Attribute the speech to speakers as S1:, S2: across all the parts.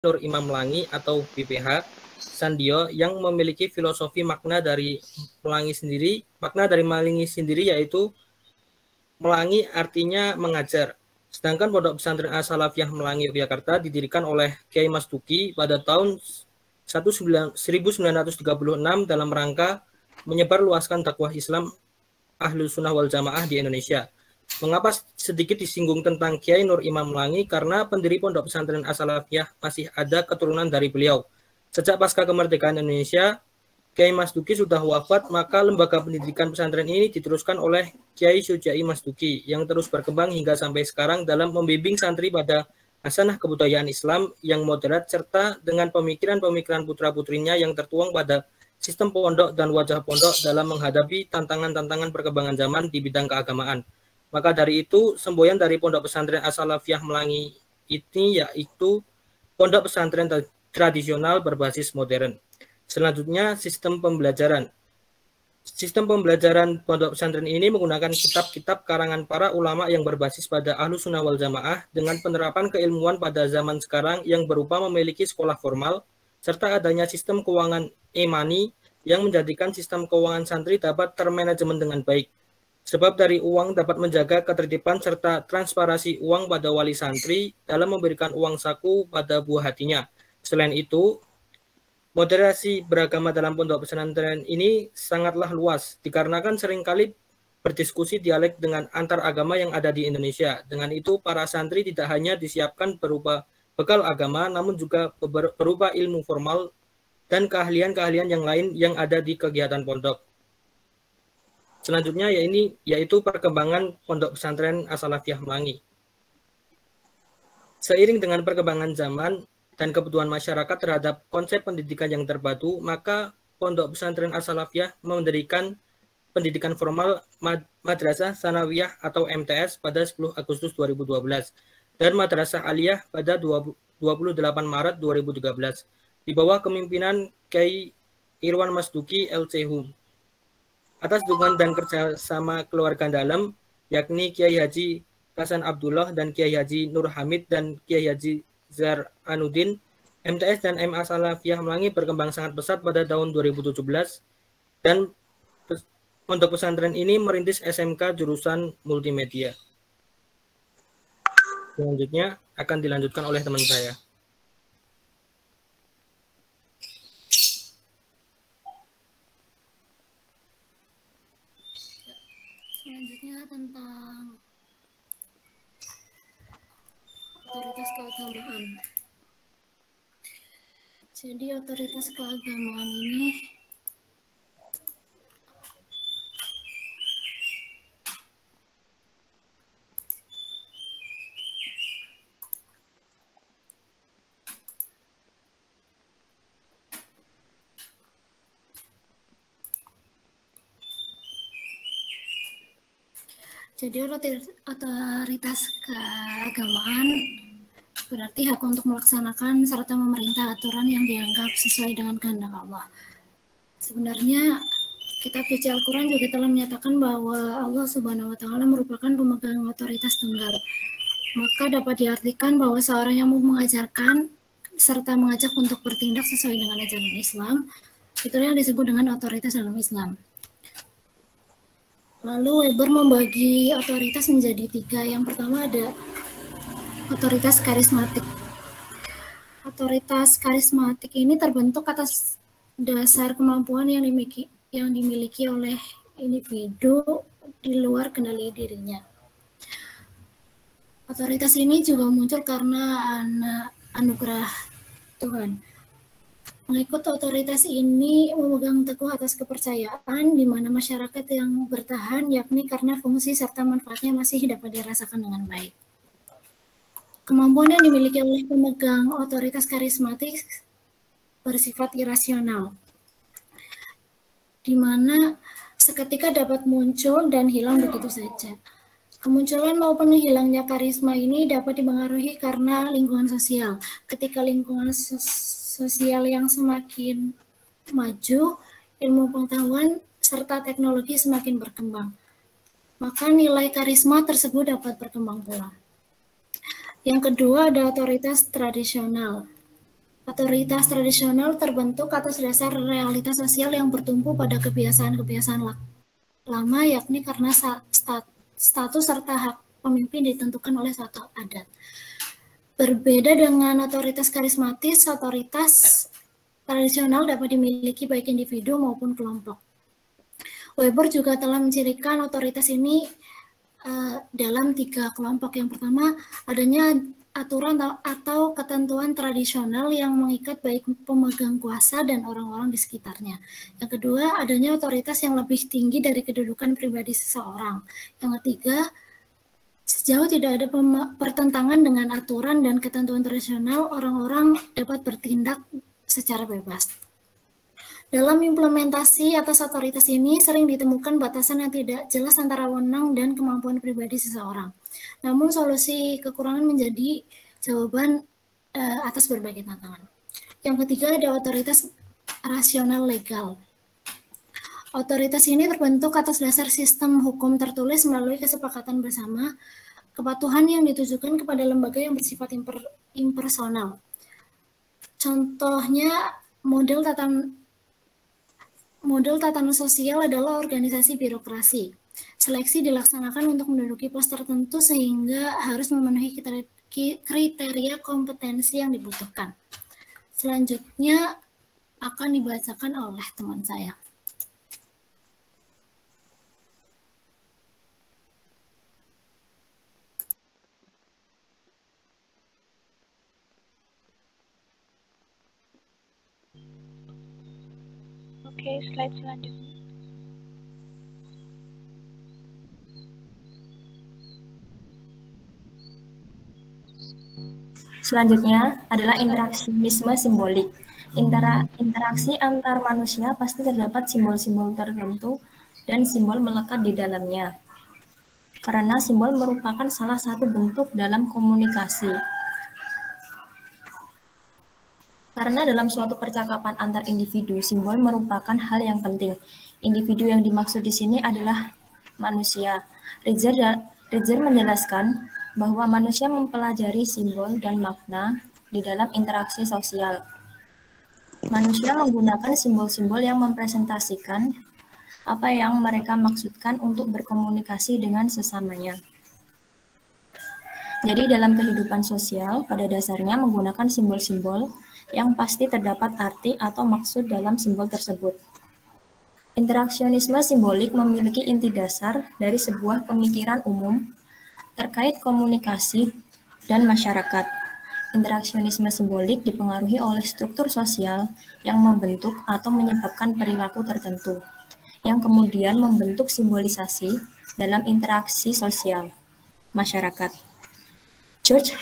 S1: Nur Imam Melangi atau BPH Sandio yang memiliki filosofi makna dari Melangi sendiri yaitu Melangi artinya mengajar. Sedangkan Pondok Pesantren As-Salafiyah Melangi Yogyakarta didirikan oleh Kiai Mas Duki pada tahun 1936 dalam rangka menyebarluaskan dakwah Islam Ahlus Sunnah wal Jamaah di Indonesia. Mengapa sedikit disinggung tentang Kiai Nur Imam Melangi? Karena pendiri Pondok Pesantren As-Salafiyah masih ada keturunan dari beliau. Sejak pasca kemerdekaan Indonesia, Kiai Mas Duki sudah wafat, maka lembaga pendidikan pesantren ini diteruskan oleh Kiai Syujai Mas Duki yang terus berkembang hingga sampai sekarang dalam membimbing santri pada hasanah kebudayaan Islam yang moderat serta dengan pemikiran-pemikiran putra-putrinya yang tertuang pada sistem pondok dan wajah pondok dalam menghadapi tantangan-tantangan perkembangan zaman di bidang keagamaan. Maka dari itu, semboyan dari Pondok Pesantren As-Salafiyah Melangi ini yaitu pondok pesantren tradisional berbasis modern. Selanjutnya, sistem pembelajaran. Sistem pembelajaran pondok pesantren ini menggunakan kitab-kitab karangan para ulama yang berbasis pada Ahlus Sunnah wal Jamaah dengan penerapan keilmuan pada zaman sekarang yang berupa memiliki sekolah formal, serta adanya sistem keuangan e-money yang menjadikan sistem keuangan santri dapat termanajemen dengan baik. Sebab dari uang dapat menjaga ketertiban serta transparansi uang pada wali santri dalam memberikan uang saku pada buah hatinya. Selain itu, moderasi beragama dalam pondok pesantren ini sangatlah luas, dikarenakan seringkali berdiskusi dialek dengan antar agama yang ada di Indonesia. Dengan itu, para santri tidak hanya disiapkan berupa bekal agama, namun juga berupa ilmu formal dan keahlian-keahlian yang lain yang ada di kegiatan pondok. Selanjutnya yaitu perkembangan Pondok Pesantren As-Salafiyah Melangi. Seiring dengan perkembangan zaman dan kebutuhan masyarakat terhadap konsep pendidikan yang terpadu, maka Pondok Pesantren As-Salafiyah mendirikan pendidikan formal Madrasah Sanawiyah atau MTS pada 10 Agustus 2012 dan Madrasah Aliyah pada 28 Maret 2013 di bawah kepemimpinan Kiai Irwan Mas Duki LC-Hum. Atas dukungan dan kerjasama keluarga dalam, yakni Kiai Haji Hasan Abdullah dan Kiai Haji Nur Hamid dan Kiai Haji Zar Anudin, MTS dan MA Salafiyah Melangi berkembang sangat pesat pada tahun 2017 dan pondok pesantren ini merintis SMK jurusan multimedia. Selanjutnya akan dilanjutkan oleh teman saya.
S2: Selanjutnya tentang otoritas keagamaan. Jadi otoritas keagamaan ini otoritas keagamaan berarti hak untuk melaksanakan serta memerintah aturan yang dianggap sesuai dengan kehendak Allah. Sebenarnya kitab suci Al-Quran juga telah menyatakan bahwa Allah Subhanahu wa Ta'ala merupakan pemegang otoritas tunggal. Maka dapat diartikan bahwa seorang yang mau mengajarkan serta mengajak untuk bertindak sesuai dengan ajaran Islam, itulah yang disebut dengan otoritas dalam Islam. Lalu Weber membagi otoritas menjadi 3. Yang pertama ada otoritas karismatik. Otoritas karismatik ini terbentuk atas dasar kemampuan yang dimiliki oleh individu di luar kendali dirinya. Otoritas ini juga muncul karena anugerah Tuhan. Mengikut otoritas ini memegang teguh atas kepercayaan di mana masyarakat yang bertahan, yakni karena fungsi serta manfaatnya masih dapat dirasakan dengan baik. Kemampuan yang dimiliki oleh pemegang otoritas karismatik bersifat irasional, di mana seketika dapat muncul dan hilang begitu saja. Kemunculan maupun hilangnya karisma ini dapat dipengaruhi karena lingkungan sosial. Ketika lingkungan sosial yang semakin maju, ilmu pengetahuan serta teknologi semakin berkembang, maka nilai karisma tersebut dapat berkembang pula. Yang kedua ada otoritas tradisional. Otoritas tradisional terbentuk atas dasar realitas sosial yang bertumpu pada kebiasaan-kebiasaan lama, yakni karena status serta hak pemimpin ditentukan oleh suatu adat. Berbeda dengan otoritas karismatis, otoritas tradisional dapat dimiliki baik individu maupun kelompok. Weber juga telah mencirikan otoritas ini dalam 3 kelompok. Yang pertama, adanya aturan atau ketentuan tradisional yang mengikat baik pemegang kuasa dan orang-orang di sekitarnya. Yang kedua, adanya otoritas yang lebih tinggi dari kedudukan pribadi seseorang. Yang ketiga, sejauh tidak ada pertentangan dengan aturan dan ketentuan tradisional, orang-orang dapat bertindak secara bebas. Dalam implementasi atas otoritas ini sering ditemukan batasan yang tidak jelas antara wewenang dan kemampuan pribadi seseorang. Namun solusi kekurangan menjadi jawaban atas berbagai tantangan. Yang ketiga ada otoritas rasional legal. Otoritas ini terbentuk atas dasar sistem hukum tertulis melalui kesepakatan bersama, kepatuhan yang ditujukan kepada lembaga yang bersifat impersonal. Contohnya model tatanan sosial adalah organisasi birokrasi. Seleksi dilaksanakan untuk menduduki pos tertentu sehingga harus memenuhi kriteria kompetensi yang dibutuhkan. Selanjutnya akan dibacakan oleh teman saya.
S3: Oke, slide selanjutnya.
S4: Selanjutnya adalah interaksionisme simbolik. Interaksi antar manusia pasti terdapat simbol-simbol tertentu dan simbol melekat di dalamnya. Karena simbol merupakan salah satu bentuk dalam komunikasi. Karena dalam suatu percakapan antar individu, simbol merupakan hal yang penting. Individu yang dimaksud di sini adalah manusia. Ritzer menjelaskan bahwa manusia mempelajari simbol dan makna di dalam interaksi sosial. Manusia menggunakan simbol-simbol yang mempresentasikan apa yang mereka maksudkan untuk berkomunikasi dengan sesamanya. Jadi dalam kehidupan sosial, pada dasarnya menggunakan simbol-simbol yang pasti terdapat arti atau maksud dalam simbol tersebut. Interaksionisme simbolik memiliki inti dasar dari sebuah pemikiran umum terkait komunikasi dan masyarakat. Interaksionisme simbolik dipengaruhi oleh struktur sosial yang membentuk atau menyebabkan perilaku tertentu, yang kemudian membentuk simbolisasi dalam interaksi sosial masyarakat. George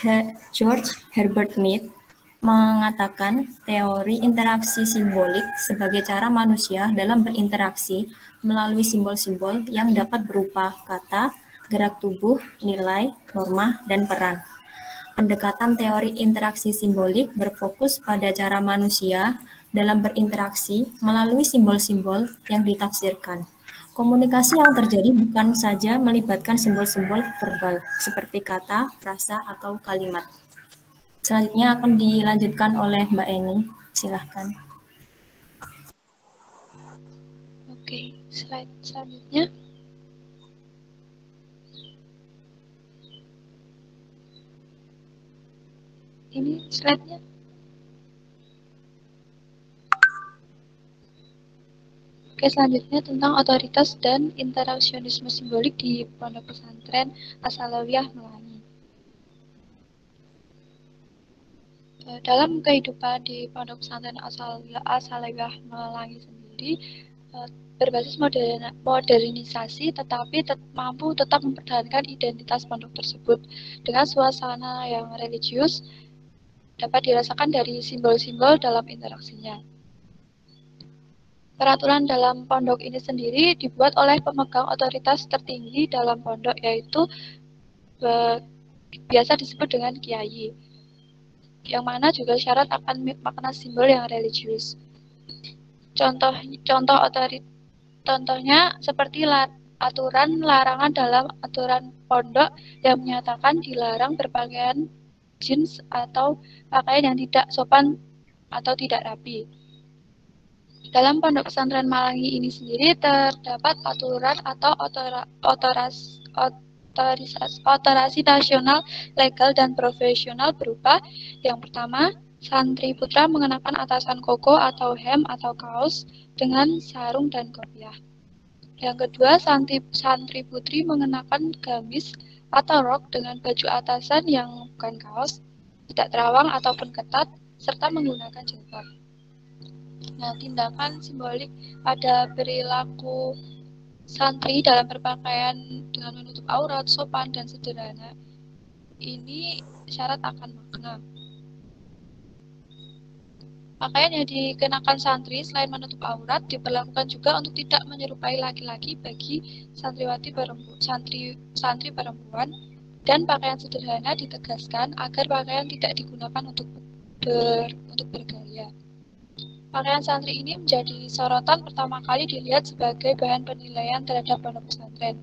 S4: Herbert Mead mengatakan teori interaksi simbolik sebagai cara manusia dalam berinteraksi melalui simbol-simbol yang dapat berupa kata, gerak tubuh, nilai, norma, dan peran. Pendekatan teori interaksi simbolik berfokus pada cara manusia dalam berinteraksi melalui simbol-simbol yang ditafsirkan. Komunikasi yang terjadi bukan saja melibatkan simbol-simbol verbal seperti kata, frasa, atau kalimat. Selanjutnya akan dilanjutkan oleh Mbak Eni. Silahkan.
S3: Oke, slide selanjutnya. Ini slide-nya. Oke, selanjutnya tentang otoritas dan interaksionisme simbolik di Pondok Pesantren As-Salawiyah Melangi. Dalam kehidupan di Pondok Pesantren As-Salawiyah Melangi sendiri, berbasis modernisasi tetapi mampu tetap mempertahankan identitas pondok tersebut dengan suasana yang religius dapat dirasakan dari simbol-simbol dalam interaksinya. Peraturan dalam pondok ini sendiri dibuat oleh pemegang otoritas tertinggi dalam pondok, yaitu biasa disebut dengan kiai, yang mana juga syarat akan makna simbol yang religius. Contohnya seperti aturan larangan dalam aturan pondok yang menyatakan dilarang berpakaian jeans atau pakaian yang tidak sopan atau tidak rapi. Dalam Pondok Pesantren Malangi ini sendiri terdapat aturan atau otorasi nasional, legal, dan profesional berupa yang pertama, santri putra mengenakan atasan koko atau hem atau kaos dengan sarung dan kopiah. Yang kedua, santri putri mengenakan gamis atau rok dengan baju atasan yang bukan kaos, tidak terawang ataupun ketat, serta menggunakan jilbab. Nah, tindakan simbolik pada perilaku santri dalam berpakaian dengan menutup aurat, sopan, dan sederhana ini syarat akan makna. Pakaian yang dikenakan santri selain menutup aurat diperlakukan juga untuk tidak menyerupai laki-laki bagi santri perempuan, dan pakaian sederhana ditegaskan agar pakaian tidak digunakan untuk bergaya. Pakaian santri ini menjadi sorotan pertama kali dilihat sebagai bahan penilaian terhadap pondok pesantren.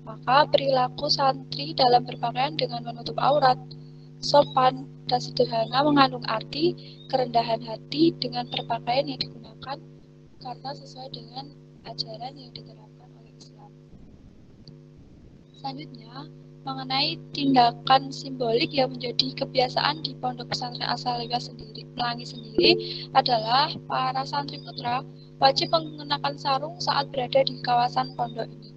S3: Maka perilaku santri dalam berpakaian dengan menutup aurat, sopan, dan sederhana mengandung arti kerendahan hati dengan berpakaian yang digunakan karena sesuai dengan ajaran yang diterapkan oleh Islam. Selanjutnya, mengenai tindakan simbolik yang menjadi kebiasaan di Pondok Pesantren As-Salawiyah Melangi sendiri adalah para santri putra wajib mengenakan sarung saat berada di kawasan pondok ini.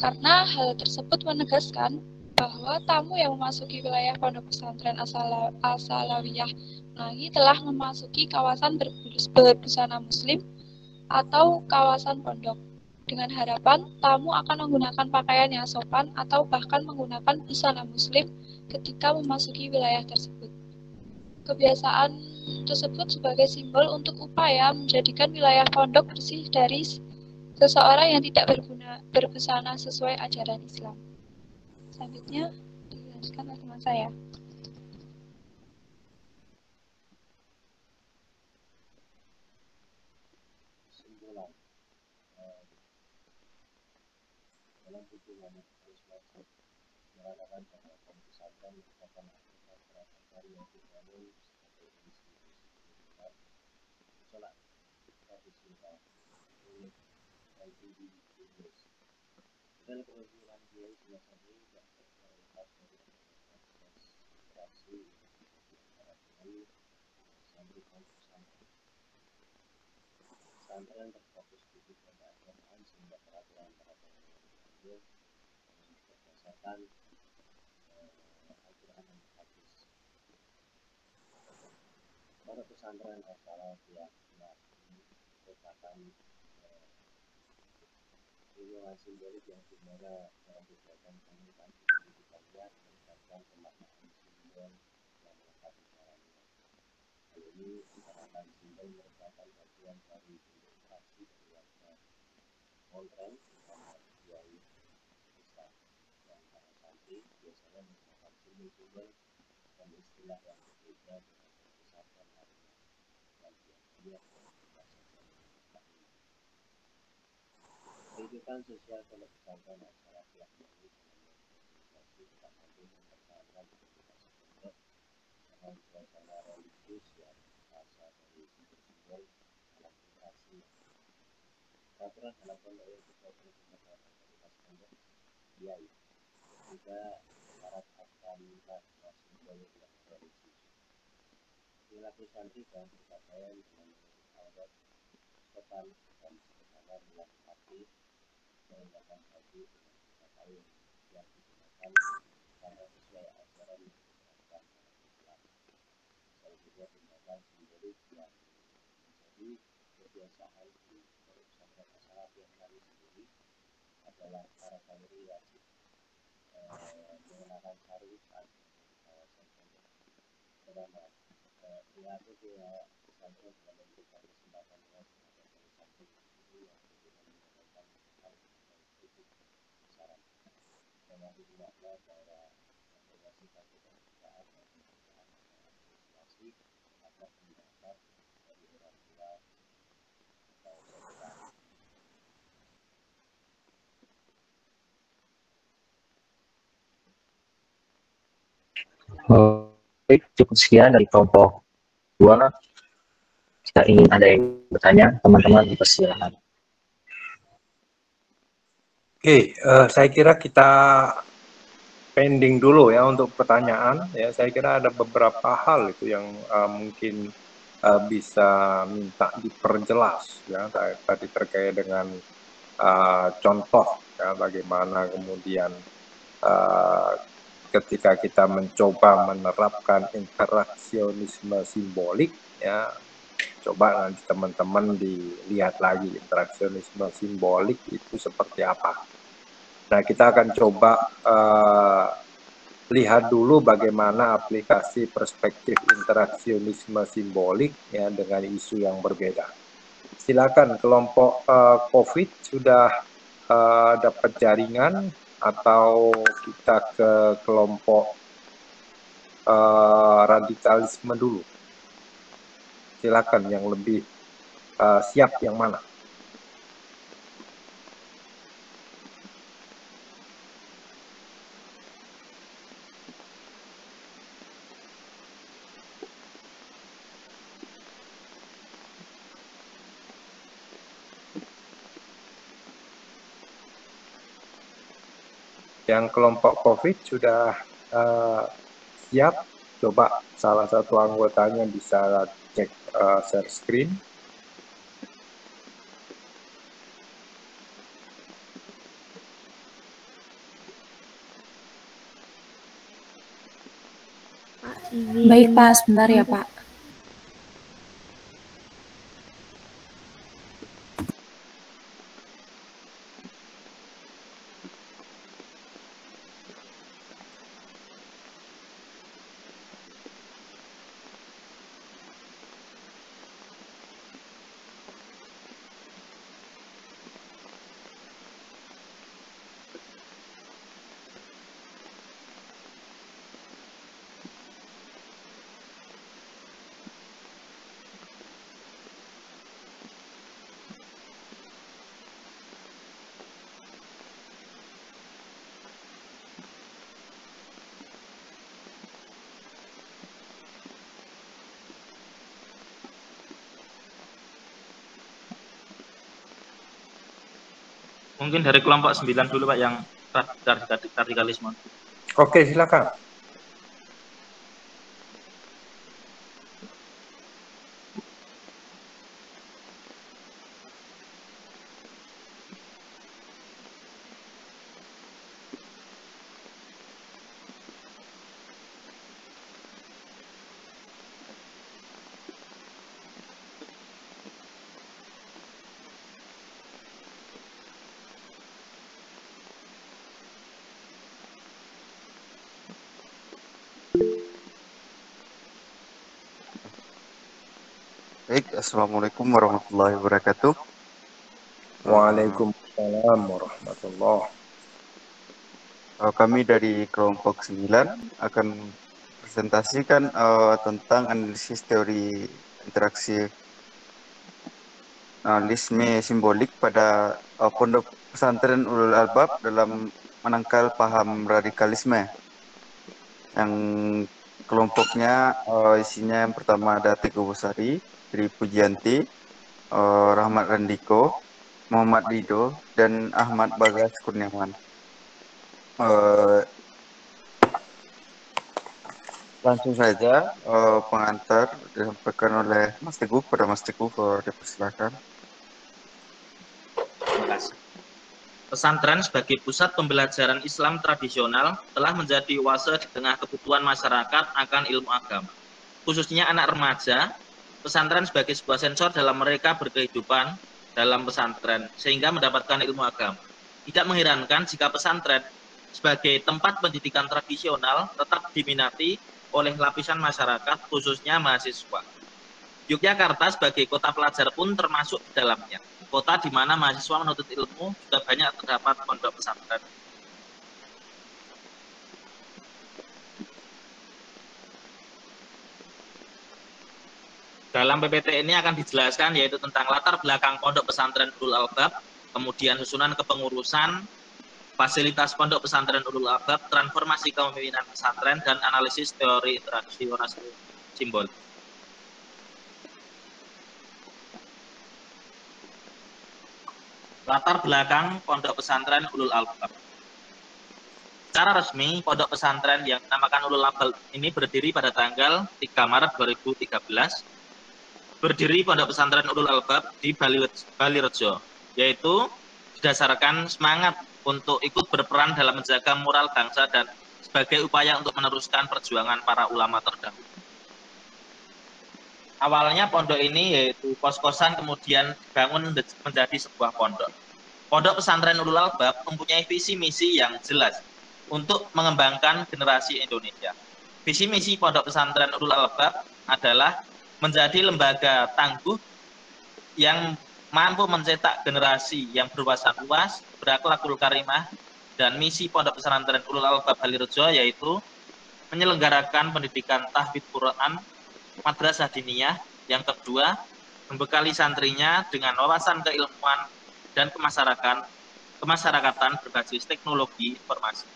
S3: Karena hal tersebut menegaskan bahwa tamu yang memasuki wilayah Pondok Pesantren As-Salawiyah Melangi telah memasuki kawasan berbusana muslim atau kawasan pondok. Dengan harapan tamu akan menggunakan pakaian yang sopan atau bahkan menggunakan busana muslim ketika memasuki wilayah tersebut. Kebiasaan tersebut sebagai simbol untuk upaya menjadikan wilayah pondok bersih dari seseorang yang tidak berbusana sesuai ajaran Islam. Selanjutnya dilanjutkan oleh teman saya.
S5: Dalam hubungan harus wajib mengatakan bahwa pesantren merupakan aktivitas peradaban yang dibangun sebagai institusi pendidikan, sholat, tradisional, unik, dan individualis. Dan kebetulan dia semacamnya tidak terlepas dari proses interaksi antara dengan santri dan pesantren. Pesantren terfokus di bidang keagamaan sehingga peraturan-peraturan berdasarkan Al-Quran dan Hadis. Pondok Pesantren As-Salawiyah merupakan lingkungan simbolik yang dimana dalam kegiatan pendidikan pendidikannya melibatkan pemaknaan simbol yang melekat di dalamnya. Hal ini merupakan simbol merupakan bagian dari interaksi dari warga pesantren dengan kiai Islam dan para santri biasanya menggunakan simbol-simbol dan istilah yang berbeda dengan pesantren lainnya dan biasanya kehidupan sosial pondok pesantren As-Salawiyah Melangi dalam organisasi tetap mampu mempertahankan aktivitas pondok dengan suasana religius yang terasa dari simbol-simbol dalam interaksi. Peraturan dalam pondok yang berkaitan dengan aktivitas pondok kiai juga syarat akan dan simbol yang religius. Perilaku santri dan berpakaian dengan menutup aurat, sopan dan sederhana melengkapi menggunakan baju dengan pakaian yang digunakan karena sesuai ajaran yang diterapkan oleh Islam. Selanjutnya tindakan simbolik yang menjadi kebiasaan di Pondok Pesantren As-Salawiyah Melangi sendiri adalah para santri wajib mengenakan sarung saat di kawasan pondok. Pertama, perilaku pesantren dalam memberikan kesempatan luas kepada para santri ini yang dengan menyampaikan hal dan kritik saran mengandung makna bahwa menghormati satu kepercayaan dan kepercayaan adalah apresiasi atas pendapat dari orang tua atau saudara.
S6: Baik, cukup sekian dari kelompok 2.
S5: ingin ada yang bertanya, teman-teman dipersilakan.
S6: Oke, saya kira kita pending dulu ya untuk pertanyaan. Ya, saya kira ada beberapa hal itu yang mungkin bisa minta diperjelas ya tadi terkait dengan contoh ya bagaimana kemudian ketika kita mencoba menerapkan interaksionisme simbolik ya, coba nanti teman-teman dilihat lagi interaksionisme simbolik itu seperti apa. Nah, kita akan coba lihat dulu bagaimana aplikasi perspektif interaksionisme simbolik ya dengan isu yang berbeda. Silakan kelompok COVID sudah dapat jaringan atau kita ke kelompok radikalisme dulu. Silakan yang lebih siap yang mana? Yang kelompok COVID sudah siap, coba salah satu anggotanya bisa cek share screen.
S7: Baik Pak, sebentar ya Pak.
S8: Mungkin dari kelompok 9 dulu Pak yang radikalisme.
S6: Oke, silakan.
S9: Baik, Assalamualaikum warahmatullahi wabarakatuh.
S6: Waalaikumsalam warahmatullahi.
S9: Kami dari kelompok 9 akan presentasikan tentang analisis teori interaksi analisme simbolik pada pondok pesantren Ulul Albab dalam menangkal paham radikalisme. Yang kelompoknya isinya yang pertama ada Teguh Besari, Tri Pujianti, Rahmat Randiko, Muhammad Rido, dan Ahmad Bagas Kurniawan. Langsung saja pengantar disampaikan oleh Mas Teguh. Pada Mas Teguh, dipersilakan.
S8: Terima kasih. Pesantren sebagai pusat pembelajaran Islam tradisional telah menjadi oase di tengah kebutuhan masyarakat akan ilmu agama. Khususnya anak remaja, pesantren sebagai sebuah sensor dalam mereka berkehidupan dalam pesantren, sehingga mendapatkan ilmu agama. Tidak mengherankan jika pesantren sebagai tempat pendidikan tradisional tetap diminati oleh lapisan masyarakat, khususnya mahasiswa. Yogyakarta sebagai kota pelajar pun termasuk di dalamnya. Kota di mana mahasiswa menuntut ilmu juga banyak terdapat pondok pesantren. Dalam PPT ini akan dijelaskan yaitu tentang latar belakang pondok pesantren Ulul Albab, kemudian susunan kepengurusan, fasilitas pondok pesantren Ulul Albab, transformasi kepemimpinan pesantren, dan analisis teori interaksi simbol. Latar belakang Pondok Pesantren Ulul Albab. Secara resmi, Pondok Pesantren yang dinamakan Ulul Albab ini berdiri pada tanggal 3 Maret 2013. Berdiri Pondok Pesantren Ulul Albab di Balirejo, yaitu berdasarkan semangat untuk ikut berperan dalam menjaga moral bangsa dan sebagai upaya untuk meneruskan perjuangan para ulama terdahulu. Awalnya pondok ini yaitu kos-kosan, kemudian dibangun menjadi sebuah pondok. Pondok Pesantren Ulul Albab mempunyai visi misi yang jelas untuk mengembangkan generasi Indonesia. Visi misi Pondok Pesantren Ulul Albab adalah menjadi lembaga tangguh yang mampu mencetak generasi yang berwawasan luas, berakhlakul karimah, dan misi Pondok Pesantren Ulul Albab Balirejo yaitu menyelenggarakan pendidikan tahfidz Quran, madrasah diniyah. Yang kedua, membekali santrinya dengan wawasan keilmuan dan kemasyarakatan berbasis teknologi informasi.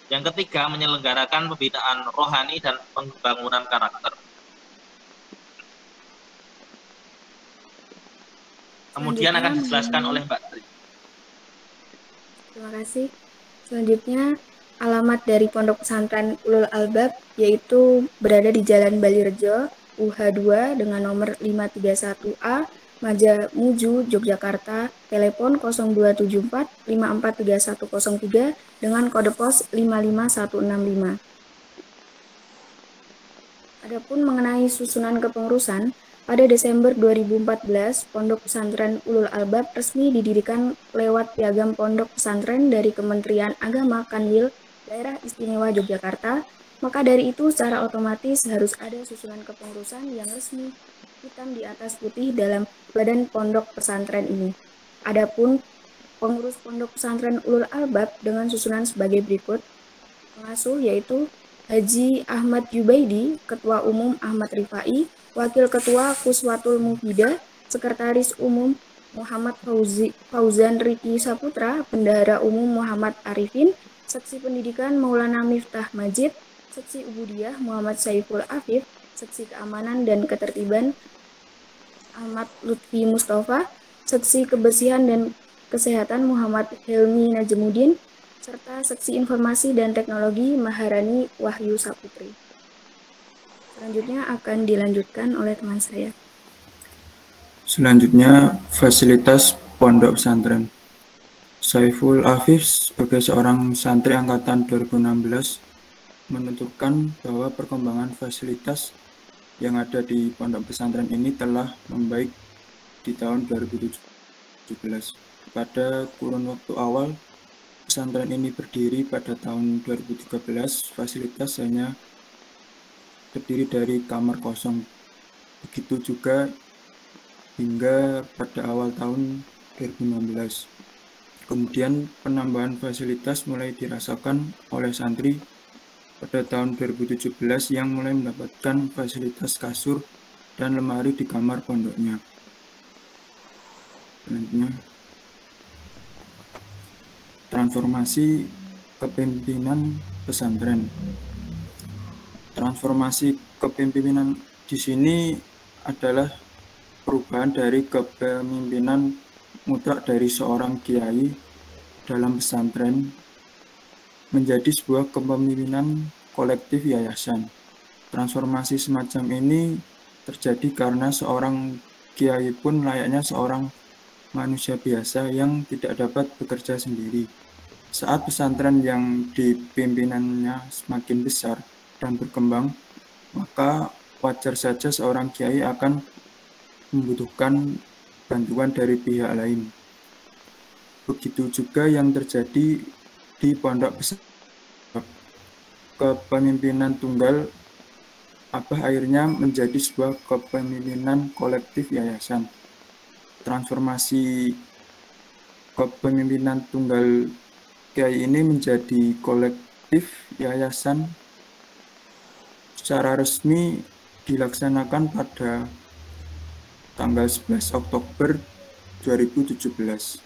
S8: Yang ketiga, menyelenggarakan pembinaan rohani dan pembangunan karakter. Kemudian akan dijelaskan oleh Mbak Tri.
S7: Terima kasih. Selanjutnya, alamat dari Pondok Pesantren Ulul Albab yaitu berada di Jalan Balirejo, UH2 dengan nomor 531A, Majamuju, Yogyakarta, telepon 0274 543103 dengan kode pos 55165. Adapun mengenai susunan kepengurusan, pada Desember 2014, Pondok Pesantren Ulul Albab resmi didirikan lewat piagam Pondok Pesantren dari Kementerian Agama Kanwil Daerah Istimewa Yogyakarta. Maka dari itu secara otomatis harus ada susunan kepengurusan yang resmi hitam di atas putih dalam badan pondok pesantren ini. Adapun pengurus Pondok Pesantren Ulul Albab dengan susunan sebagai berikut. Pengasuh yaitu Haji Ahmad Yubaidi, Ketua Umum Ahmad Rifai, Wakil Ketua Kuswatul Mufidah, Sekretaris Umum Muhammad Fauzan Riki Saputra, Bendahara Umum Muhammad Arifin, Seksi Pendidikan Maulana Miftah Majid, Seksi Ubudiyah Muhammad Saiful Afif, Seksi Keamanan dan Ketertiban Ahmad Lutfi Mustafa, Seksi Kebersihan dan Kesehatan Muhammad Helmi Najmuddin, serta Seksi Informasi dan Teknologi Maharani Wahyu Saputri. Selanjutnya akan dilanjutkan oleh teman saya.
S10: Selanjutnya, fasilitas pondok pesantren. Saiful Afif sebagai seorang santri angkatan 2016 menentukan bahwa perkembangan fasilitas yang ada di pondok pesantren ini telah membaik di tahun 2017. Pada kurun waktu awal pesantren ini berdiri pada tahun 2013, fasilitas hanya terdiri dari kamar kosong. Begitu juga hingga pada awal tahun 2016. Kemudian penambahan fasilitas mulai dirasakan oleh santri pada tahun 2017 yang mulai mendapatkan fasilitas kasur dan lemari di kamar pondoknya. Selanjutnya, transformasi kepemimpinan pesantren. Transformasi kepemimpinan di sini adalah perubahan dari kepemimpinan mutlak dari seorang kiai dalam pesantren menjadi sebuah kepemimpinan kolektif yayasan. Transformasi semacam ini terjadi karena seorang kiai pun layaknya seorang manusia biasa yang tidak dapat bekerja sendiri. Saat pesantren yang dipimpinannya semakin besar dan berkembang, maka wajar saja seorang kiai akan membutuhkan bantuan dari pihak lain. Begitu juga yang terjadi di pondok pesantren. Kepemimpinan tunggal akhirnya menjadi sebuah kepemimpinan kolektif yayasan. Transformasi kepemimpinan tunggal kiai ini menjadi kolektif yayasan secara resmi dilaksanakan pada tanggal 11 Oktober 2017.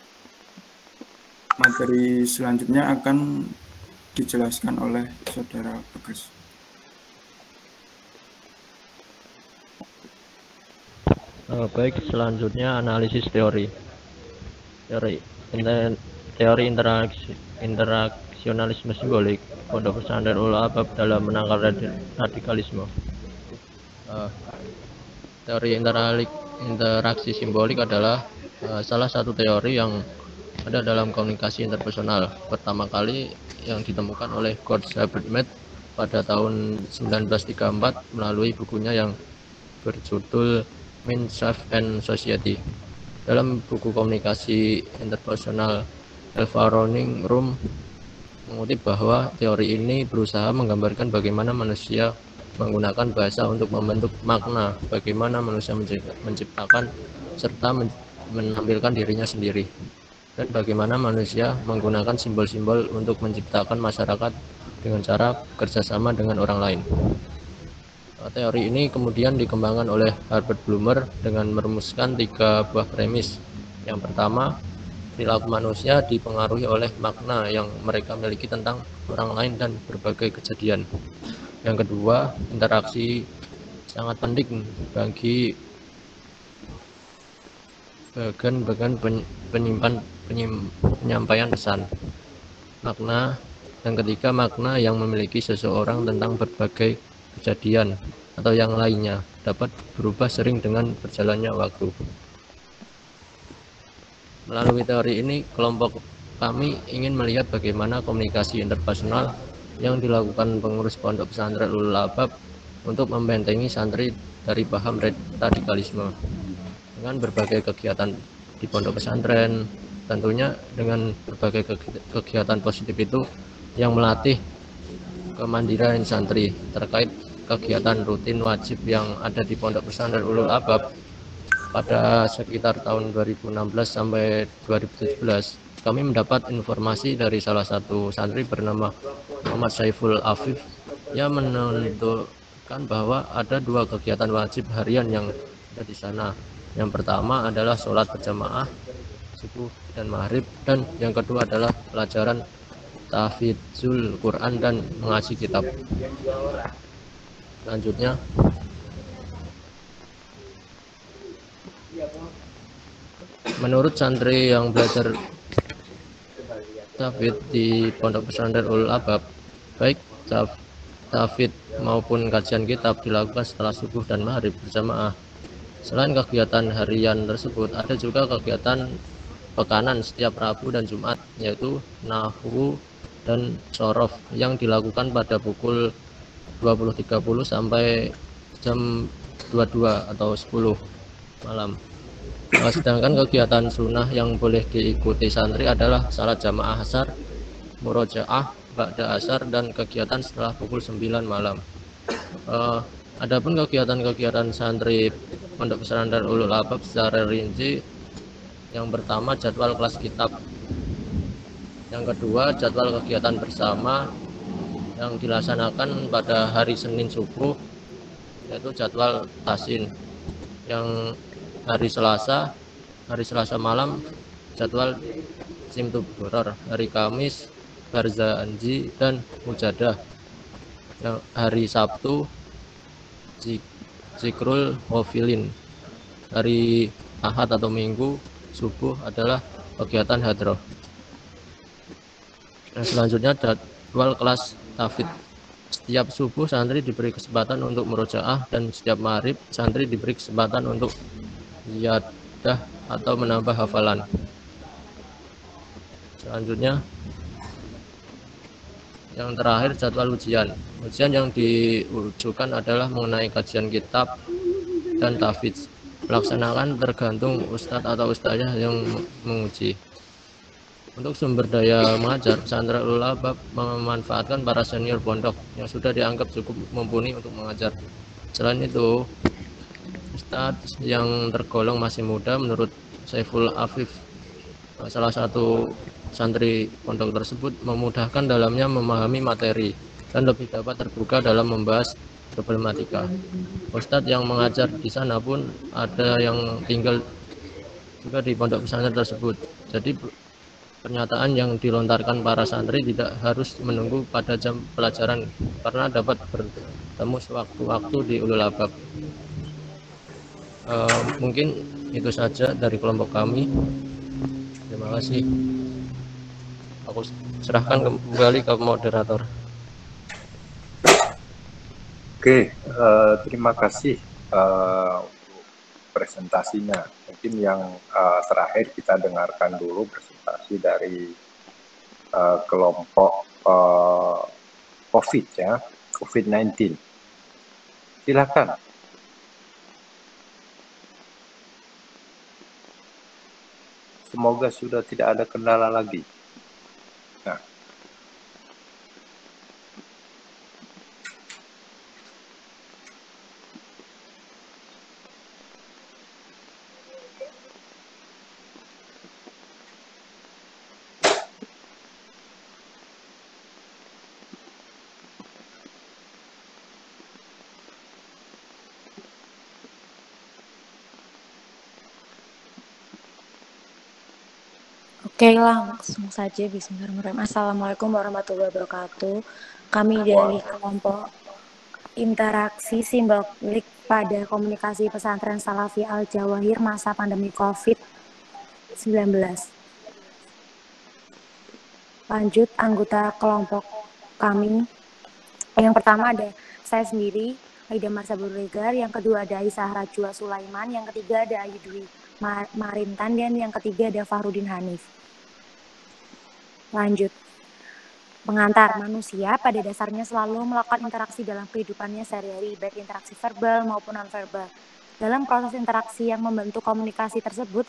S10: Materi selanjutnya akan dijelaskan oleh Saudara Bagas.
S11: Baik, selanjutnya analisis teori. Teori interaksionalisme simbolik Pondok Pesantren Ulul Albab dalam menangkal radikalisme. Teori interaksi simbolik adalah salah satu teori yang ada dalam komunikasi interpersonal. Pertama kali yang ditemukan oleh Kurt Sabermead pada tahun 1934 melalui bukunya yang berjudul Mind, Self, and Society. Dalam buku komunikasi interpersonal, Eva Roning Room mengutip bahwa teori ini berusaha menggambarkan bagaimana manusia menggunakan bahasa untuk membentuk makna, bagaimana manusia menciptakan serta menampilkan dirinya sendiri, dan bagaimana manusia menggunakan simbol-simbol untuk menciptakan masyarakat dengan cara kerjasama dengan orang lain. Teori ini kemudian dikembangkan oleh Herbert Blumer dengan merumuskan 3 buah premis. Yang pertama, perilaku manusia dipengaruhi oleh makna yang mereka miliki tentang orang lain dan berbagai kejadian. Yang kedua, interaksi sangat penting bagi bagian penyampaian pesan. Makna. Yang ketiga, makna yang memiliki seseorang tentang berbagai kejadian atau yang lainnya dapat berubah sering dengan berjalannya waktu. Melalui teori ini, kelompok kami ingin melihat bagaimana komunikasi interpersonal yang dilakukan pengurus Pondok Pesantren Ulul Albab untuk membentengi santri dari paham radikalisme dengan berbagai kegiatan di pondok pesantren, tentunya dengan berbagai kegiatan positif itu yang melatih kemandirian santri terkait kegiatan rutin wajib yang ada di Pondok Pesantren Ulul Albab pada sekitar tahun 2016 sampai 2017. Kami mendapat informasi dari salah satu santri bernama Muhammad Saiful Afif yang menunjukkan bahwa ada 2 kegiatan wajib harian yang ada di sana. Yang pertama adalah sholat berjamaah subuh dan maghrib, dan yang kedua adalah pelajaran tahfidzul Quran dan mengaji kitab. Selanjutnya, menurut santri yang belajar tahfidz di Pondok Pesantren Ulul Albab, baik tahfidz maupun kajian kitab dilakukan setelah subuh dan maghrib berjamaah. Selain kegiatan harian tersebut, ada juga kegiatan pekanan setiap Rabu dan Jumat, yaitu nahwu dan sorof yang dilakukan pada pukul 20.30 sampai jam 22 atau 10 malam. Sedangkan kegiatan sunnah yang boleh diikuti santri adalah salat jamaah asar, murojaah, ba'da asar, dan kegiatan setelah pukul 9 malam. Adapun kegiatan-kegiatan santri Pondok Pesantren Ulul Albab secara rinci, yang pertama jadwal kelas kitab, yang kedua jadwal kegiatan bersama yang dilaksanakan pada hari Senin subuh, yaitu jadwal tasin. Yang hari Selasa malam jadwal simtub boror, hari Kamis barzanji dan mujadah, yang hari Sabtu zikrul wafilin, hari Ahad atau Minggu subuh adalah kegiatan hadroh. Selanjutnya jadwal kelas tahfidz. Setiap subuh santri diberi kesempatan untuk murojaah, dan setiap maghrib santri diberi kesempatan untuk ziyadah atau menambah hafalan. Selanjutnya, yang terakhir jadwal ujian. Ujian yang diujukan adalah mengenai kajian kitab dan tahfidz. Pelaksanaan tergantung ustadz atau ustazah yang menguji. Untuk sumber daya mengajar, pesantren Ulul Albab memanfaatkan para senior pondok yang sudah dianggap cukup mumpuni untuk mengajar. Selain itu, ustadz yang tergolong masih muda menurut Saiful Afif, salah satu santri pondok tersebut, memudahkan dalamnya memahami materi dan lebih dapat terbuka dalam membahas problematika. Ustadz yang mengajar di sana pun ada yang tinggal juga di pondok pesantren tersebut. Jadi pernyataan yang dilontarkan para santri tidak harus menunggu pada jam pelajaran karena dapat bertemu sewaktu-waktu di Ulul Albab. Mungkin itu saja dari kelompok kami. Terima Terima kasih. Aku serahkan kembali ke moderator.
S6: Oke, terima kasih untuk presentasinya. Mungkin yang terakhir kita dengarkan dulu presentasi dari kelompok COVID ya, COVID-19. Silakan. Semoga sudah tidak ada kendala lagi. Nah.
S12: Oke, langsung saja. Bismillahirrahmanirrahim. Assalamualaikum warahmatullahi wabarakatuh. Kami dari kelompok interaksi simbolik pada komunikasi pesantren Salafi Al-Jawahir masa pandemi COVID-19. Lanjut, anggota kelompok kami. Yang pertama ada saya sendiri, Aida Marsa Burlegar. Yang kedua ada Aisyah Rajwa Sulaiman. Yang ketiga ada Ayu Dwi Marintan. Dan yang ketiga ada Fahrudin Hanif. Lanjut. Pengantar, manusia pada dasarnya selalu melakukan interaksi dalam kehidupannya sehari-hari, baik interaksi verbal maupun non-verbal. Dalam proses interaksi yang membentuk komunikasi tersebut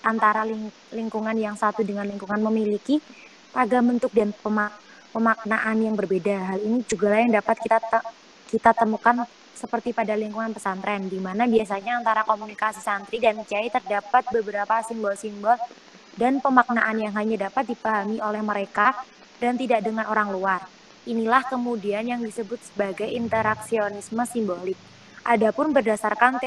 S12: antara lingkungan yang satu dengan lingkungan memiliki ragam bentuk dan pemaknaan yang berbeda. Hal ini juga yang dapat kita temukan seperti pada lingkungan pesantren, di mana biasanya antara komunikasi santri dan kiai terdapat beberapa simbol-simbol dan pemaknaan yang hanya dapat dipahami oleh mereka dan tidak dengan orang luar. Inilah kemudian yang disebut sebagai interaksionisme simbolik. Adapun berdasarkan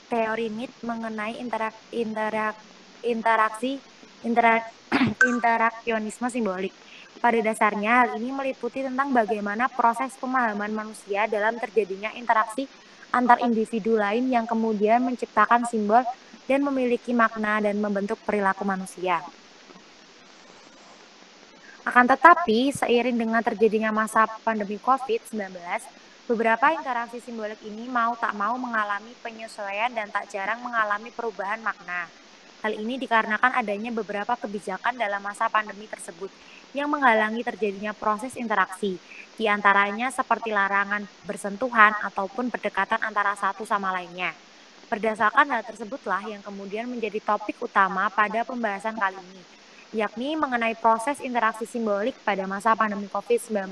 S12: teori Mead mengenai interaksionisme simbolik, pada dasarnya hal ini meliputi tentang bagaimana proses pemahaman manusia dalam terjadinya interaksi antar individu lain yang kemudian menciptakan simbol dan memiliki makna dan membentuk perilaku manusia. Akan tetapi, seiring dengan terjadinya masa pandemi COVID-19, beberapa interaksi simbolik ini mau tak mau mengalami penyesuaian dan tak jarang mengalami perubahan makna. Hal ini dikarenakan adanya beberapa kebijakan dalam masa pandemi tersebut yang menghalangi terjadinya proses interaksi, di antaranya seperti larangan bersentuhan ataupun berdekatan antara satu sama lainnya. Berdasarkan hal tersebutlah yang kemudian menjadi topik utama pada pembahasan kali ini, yakni mengenai proses interaksi simbolik pada masa pandemi COVID-19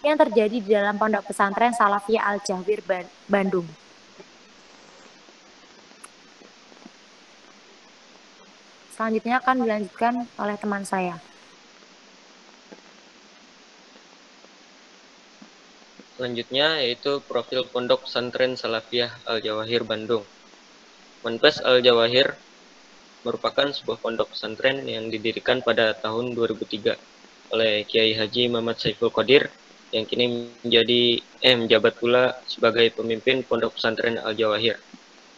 S12: yang terjadi di dalam Pondok Pesantren Salafiyah Al-Jawahir Bandung. Selanjutnya akan dilanjutkan oleh teman saya.
S11: Selanjutnya yaitu profil Pondok Pesantren Salafiyah Al-Jawahir Bandung. Ponpes Al-Jawahir merupakan sebuah pondok pesantren yang didirikan pada tahun 2003 oleh Kiai Haji Muhammad Saiful Qadir yang kini menjabat pula sebagai pemimpin Pondok Pesantren Al-Jawahir.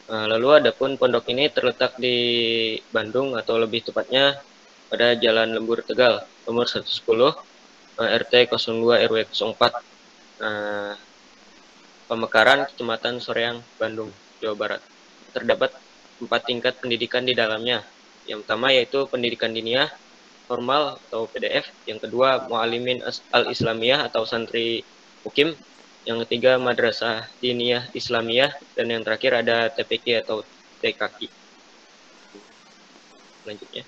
S11: Lalu adapun pondok ini terletak di Bandung atau lebih tepatnya pada Jalan Lembur Tegal, nomor 110, RT 02 RW 04, Pemekaran, Kecamatan Soreang, Bandung, Jawa Barat. Terdapat 4 tingkat pendidikan di dalamnya. Yang pertama yaitu pendidikan diniyah formal atau PDF, yang kedua Mu'alimin Al-Islamiyah atau santri mukim, yang ketiga Madrasah Diniyah Islamiyah, dan yang terakhir ada TPQ atau TKQ. Selanjutnya,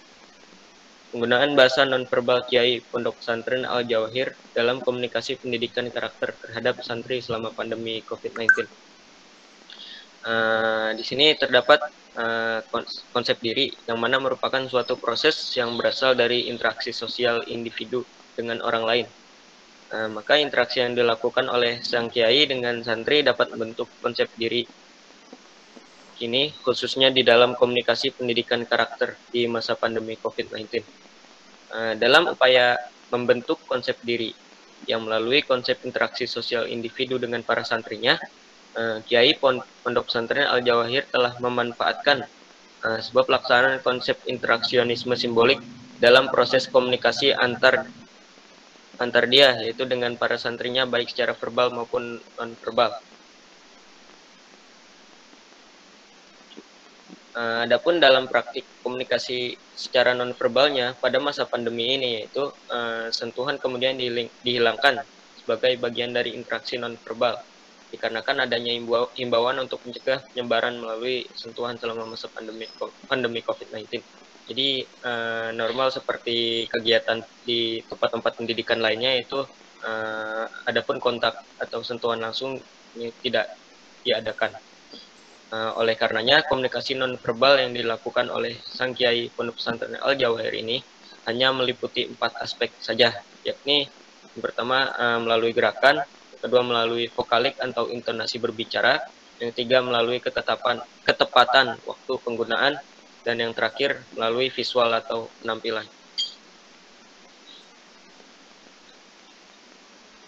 S11: penggunaan bahasa nonverbal Kiai Pondok Pesantren Al-Jawahir dalam komunikasi pendidikan karakter terhadap santri selama pandemi COVID-19. Di sini terdapat konsep diri yang mana merupakan suatu proses yang berasal dari interaksi sosial individu dengan orang lain. Maka interaksi yang dilakukan oleh sang kiai dengan santri dapat membentuk konsep diri. Ini khususnya di dalam komunikasi pendidikan karakter di masa pandemi COVID-19. Dalam upaya membentuk konsep diri yang melalui konsep interaksi sosial individu dengan para santrinya, Kiai Pondok Pesantren Al-Jawahir telah memanfaatkan sebuah pelaksanaan konsep interaksionisme simbolik dalam proses komunikasi antar dia, yaitu dengan para santrinya baik secara verbal maupun non verbal. Adapun dalam praktik komunikasi secara non verbalnya pada masa pandemi ini, yaitu sentuhan kemudian dihilangkan sebagai bagian dari interaksi non verbal, dikarenakan adanya himbauan untuk mencegah penyebaran melalui sentuhan selama masa pandemi COVID-19. Jadi normal seperti kegiatan di tempat-tempat pendidikan lainnya itu adapun kontak atau sentuhan langsung tidak diadakan. Oleh karenanya komunikasi non verbal yang dilakukan oleh Sang Kiai Pondok Pesantren Al-Jawahir ini hanya meliputi 4 aspek saja, yakni yang pertama melalui gerakan, yang kedua melalui vokalik atau intonasi berbicara, yang ketiga melalui ketepatan waktu penggunaan, dan yang terakhir melalui visual atau penampilan.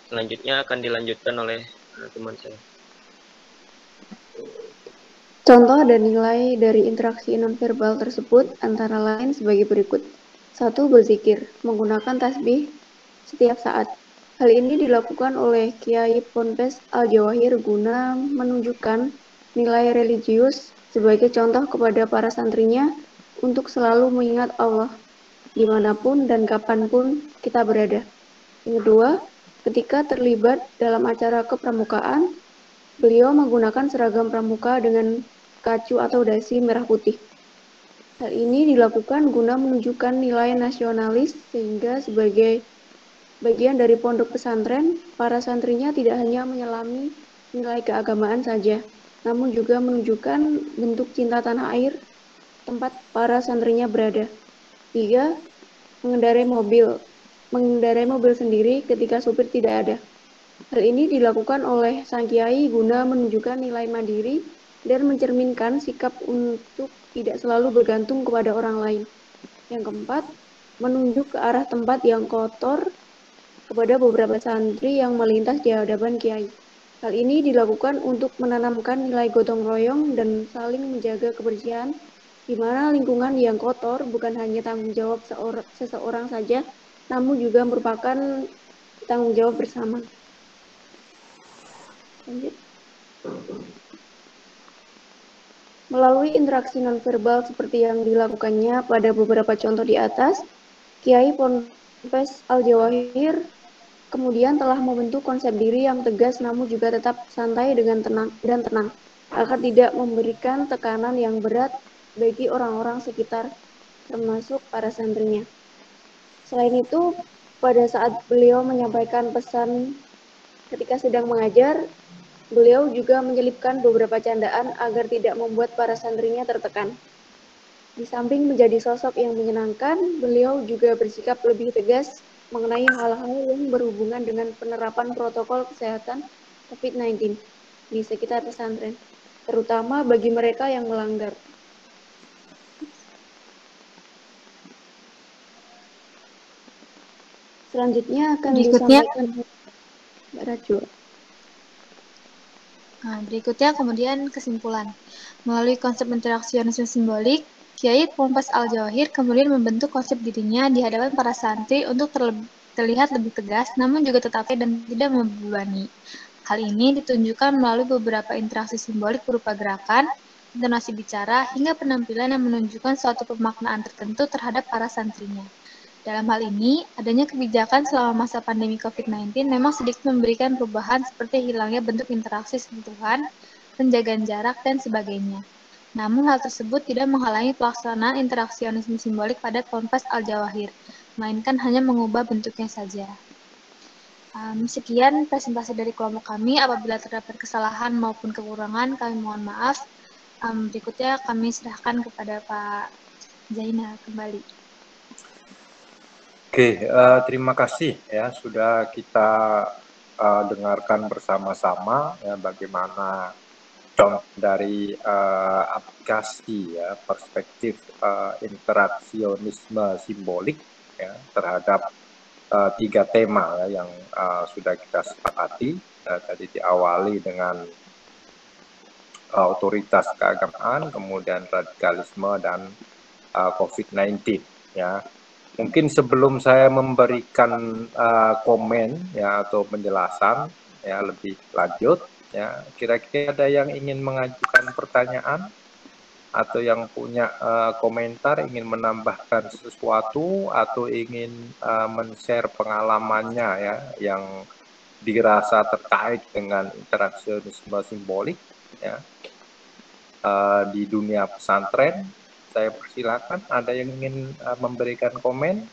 S11: Selanjutnya akan dilanjutkan oleh teman saya.
S7: Contoh dan nilai dari interaksi nonverbal tersebut antara lain sebagai berikut. 1. Berzikir, menggunakan tasbih setiap saat. Hal ini dilakukan oleh Kiai Ponpes Al-Jawahir guna menunjukkan nilai religius sebagai contoh kepada para santrinya untuk selalu mengingat Allah dimanapun dan kapanpun kita berada. Yang kedua, ketika terlibat dalam acara kepramukaan, beliau menggunakan seragam pramuka dengan kacu atau dasi merah putih. Hal ini dilakukan guna menunjukkan nilai nasionalis sehingga sebagai bagian dari pondok pesantren, para santrinya tidak hanya menyelami nilai keagamaan saja, namun juga menunjukkan bentuk cinta tanah air tempat para santrinya berada. 3. Mengendarai mobil sendiri ketika supir tidak ada. Hal ini dilakukan oleh Sang Kiai guna menunjukkan nilai mandiri dan mencerminkan sikap untuk tidak selalu bergantung kepada orang lain. Yang keempat, menunjuk ke arah tempat yang kotor kepada beberapa santri yang melintas di hadapan Kiai. Hal ini dilakukan untuk menanamkan nilai gotong royong dan saling menjaga kebersihan, di mana lingkungan yang kotor bukan hanya tanggung jawab seseorang saja, namun juga merupakan tanggung jawab bersama. Lanjut. Melalui interaksi nonverbal seperti yang dilakukannya pada beberapa contoh di atas, Kiai Ponpes Al-Jawahir kemudian telah membentuk konsep diri yang tegas namun juga tetap santai dengan tenang, agar tidak memberikan tekanan yang berat bagi orang-orang sekitar, termasuk para santrinya. Selain itu, pada saat beliau menyampaikan pesan ketika sedang mengajar, beliau juga menyelipkan beberapa candaan agar tidak membuat para santrinya tertekan. Di samping menjadi sosok yang menyenangkan, beliau juga bersikap lebih tegas mengenai hal-hal yang berhubungan dengan penerapan protokol kesehatan COVID-19 di sekitar pesantren, terutama bagi mereka yang melanggar. Selanjutnya akan disampaikan Mbak Raju.
S13: Nah, berikutnya kemudian kesimpulan. Melalui konsep interaksionisme simbolik, Kiai Ponpes Al-Jawahir kemudian membentuk konsep dirinya di hadapan para santri untuk terlihat lebih tegas, namun juga tetapi dan tidak membebani. Hal ini ditunjukkan melalui beberapa interaksi simbolik berupa gerakan, intonasi bicara, hingga penampilan yang menunjukkan suatu pemaknaan tertentu terhadap para santrinya. Dalam hal ini, adanya kebijakan selama masa pandemi COVID-19 memang sedikit memberikan perubahan seperti hilangnya bentuk interaksi sentuhan, penjagaan jarak, dan sebagainya. Namun hal tersebut tidak menghalangi pelaksanaan interaksionisme simbolik pada Ponpes Al-Jawahir, melainkan hanya mengubah bentuknya saja. Sekian presentasi dari kelompok kami. Apabila terdapat kesalahan maupun kekurangan, kami mohon maaf. Berikutnya kami serahkan kepada Pak Zainal kembali.
S6: Oke, terima kasih ya sudah kita dengarkan bersama-sama ya bagaimana contoh dari aplikasi ya perspektif interaksionisme simbolik ya terhadap 3 tema ya, yang sudah kita sepakati. Tadi diawali dengan otoritas keagamaan, kemudian radikalisme dan COVID-19 ya. Mungkin sebelum saya memberikan komen ya atau penjelasan ya lebih lanjut ya, kira-kira ada yang ingin mengajukan pertanyaan atau yang punya komentar, ingin menambahkan sesuatu atau ingin men-share pengalamannya ya yang dirasa terkait dengan interaksionisme simbolik ya di dunia pesantren. Saya persilakan, ada yang ingin memberikan komen?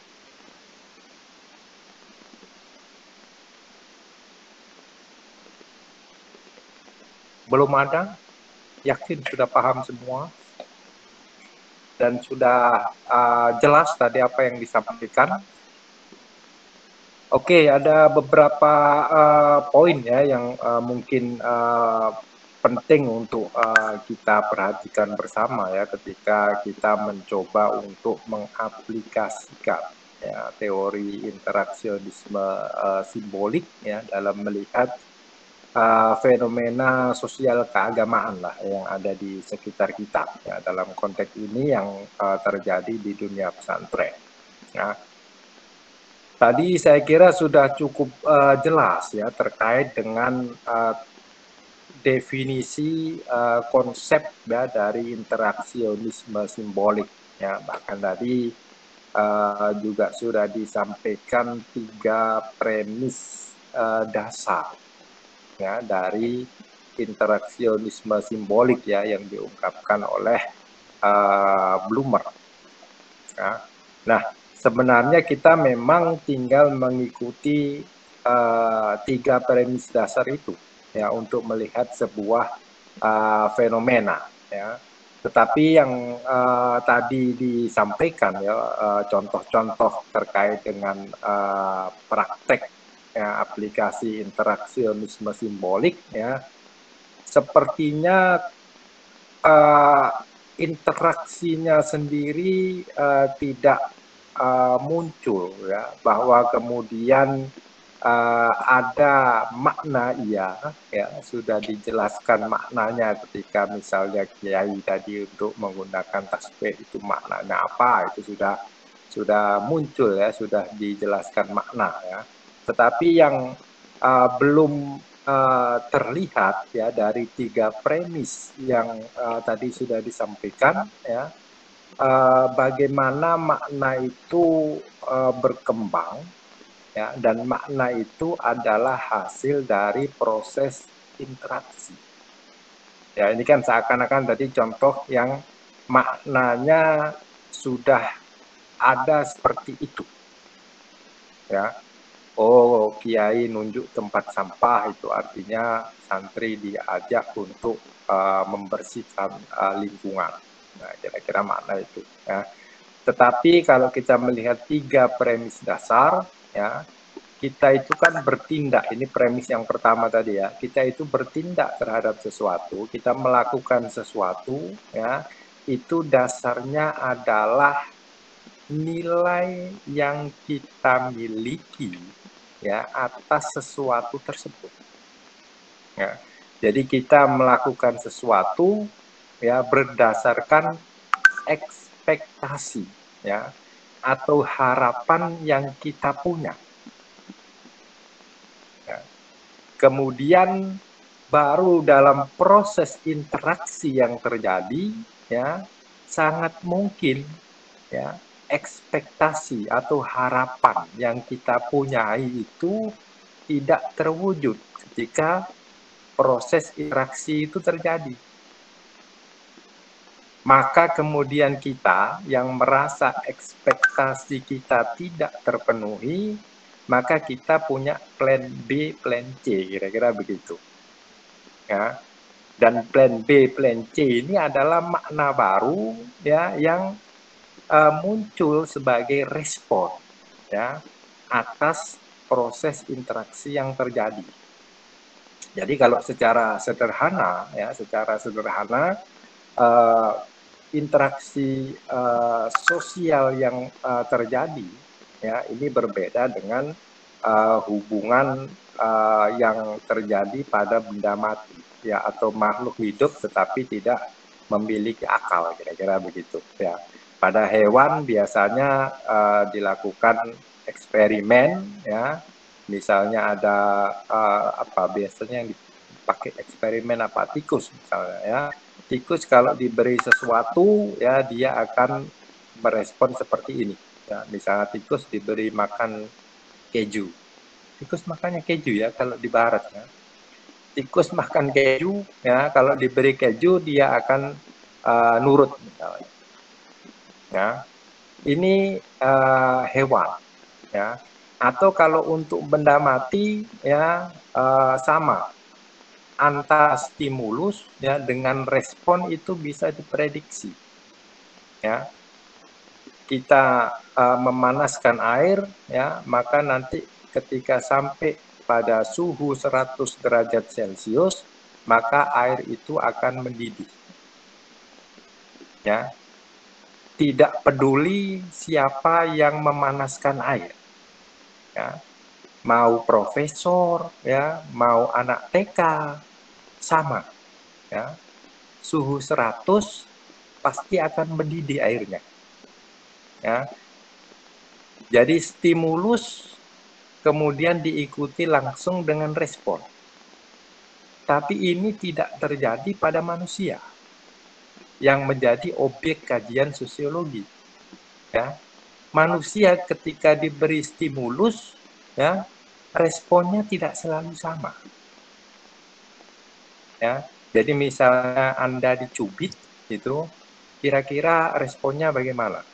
S6: Belum ada? Yakin sudah paham semua? Dan sudah jelas tadi apa yang disampaikan? Oke, ada beberapa poin ya yang mungkin penting untuk kita perhatikan bersama ya ketika kita mencoba untuk mengaplikasikan ya teori interaksionisme simbolik ya dalam melihat fenomena sosial keagamaan lah yang ada di sekitar kita ya dalam konteks ini yang terjadi di dunia pesantren. Ya. Tadi saya kira sudah cukup jelas ya terkait dengan definisi konsep ya dari interaksionisme simbolik ya, bahkan tadi juga sudah disampaikan 3 premis dasar ya dari interaksionisme simbolik ya yang diungkapkan oleh Blumer ya. Nah, sebenarnya kita memang tinggal mengikuti 3 premis dasar itu ya untuk melihat sebuah fenomena ya. Tetapi yang tadi disampaikan ya contoh-contoh terkait dengan praktek ya, aplikasi interaksionisme simbolik ya sepertinya interaksinya sendiri tidak muncul ya bahwa kemudian ada makna ya sudah dijelaskan maknanya ketika misalnya kiai tadi untuk menggunakan tasbih itu maknanya apa itu sudah muncul ya sudah dijelaskan makna ya tetapi yang belum terlihat ya dari 3 premis yang tadi sudah disampaikan ya bagaimana makna itu berkembang ya, dan makna itu adalah hasil dari proses interaksi. Ya, ini kan seakan-akan tadi contoh yang maknanya sudah ada seperti itu. Ya. Oh, kiai nunjuk tempat sampah itu artinya santri diajak untuk membersihkan lingkungan. Nah, kira-kira makna itu ya. Tetapi kalau kita melihat 3 premis dasar ya, kita itu kan bertindak, ini premis yang pertama tadi ya, kita itu bertindak terhadap sesuatu, kita melakukan sesuatu ya, itu dasarnya adalah nilai yang kita miliki ya atas sesuatu tersebut. Ya. Jadi kita melakukan sesuatu ya berdasarkan ekspektasi ya atau harapan yang kita punya. Ya. Kemudian baru dalam proses interaksi yang terjadi ya sangat mungkin ya ekspektasi atau harapan yang kita punyai itu tidak terwujud ketika proses interaksi itu terjadi. Maka kemudian kita yang merasa ekspektasi kita tidak terpenuhi, maka kita punya plan B, plan C, kira-kira begitu. Ya. Dan plan B, plan C ini adalah makna baru ya yang muncul sebagai respon ya atas proses interaksi yang terjadi. Jadi kalau secara sederhana ya, interaksi sosial yang terjadi ya ini berbeda dengan hubungan yang terjadi pada benda mati ya atau makhluk hidup tetapi tidak memiliki akal, kira-kira begitu ya. Pada hewan biasanya dilakukan eksperimen, ya. Misalnya ada biasanya yang dipakai eksperimen tikus misalnya, ya. Tikus kalau diberi sesuatu, ya dia akan merespon seperti ini. Ya. Misalnya tikus diberi makan keju, tikus makannya keju ya kalau di barat, ya. Tikus makan keju, ya kalau diberi keju dia akan nurut misalnya. Ya, ini hewan, ya. Atau kalau untuk benda mati, ya sama, antara stimulus ya dengan respon itu bisa diprediksi. Ya, kita memanaskan air, ya maka nanti ketika sampai pada suhu 100 derajat Celcius, maka air itu akan mendidih. Ya. Tidak peduli siapa yang memanaskan air, ya. Mau profesor, ya, mau anak TK, sama, ya. Suhu 100 pasti akan mendidih airnya, ya. Jadi stimulus kemudian diikuti langsung dengan respon. Tapi ini tidak terjadi pada manusia yang menjadi objek kajian sosiologi. Ya, manusia ketika diberi stimulus, ya, responnya tidak selalu sama. Ya, jadi misalnya Anda dicubit, itu kira-kira responnya bagaimana?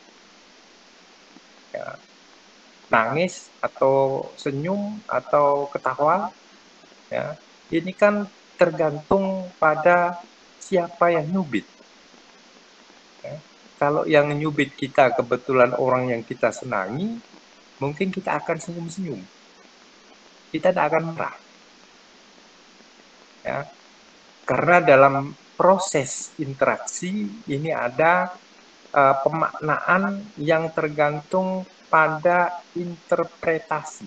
S6: Ya, nangis atau senyum atau ketawa? Ya, ini kan tergantung pada siapa yang nyubit. Kalau yang nyubit kita kebetulan orang yang kita senangi, mungkin kita akan senyum-senyum. Kita tidak akan marah. Ya. Karena dalam proses interaksi ini ada pemaknaan yang tergantung pada interpretasi.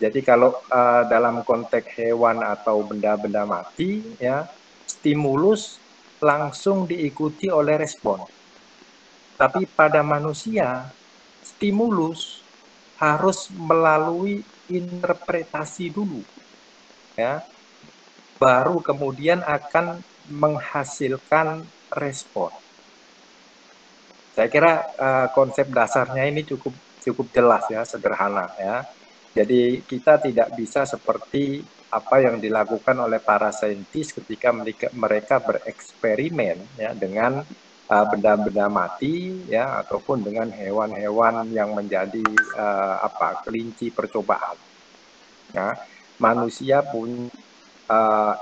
S6: Jadi kalau dalam konteks hewan atau benda-benda mati, ya, stimulus langsung diikuti oleh respon. Tapi pada manusia, stimulus harus melalui interpretasi dulu, ya, baru kemudian akan menghasilkan respon. Saya kira konsep dasarnya ini cukup jelas ya, sederhana ya. Jadi kita tidak bisa seperti apa yang dilakukan oleh para saintis ketika mereka bereksperimen ya dengan benda-benda mati ya ataupun dengan hewan-hewan yang menjadi kelinci percobaan. Ya, manusia punya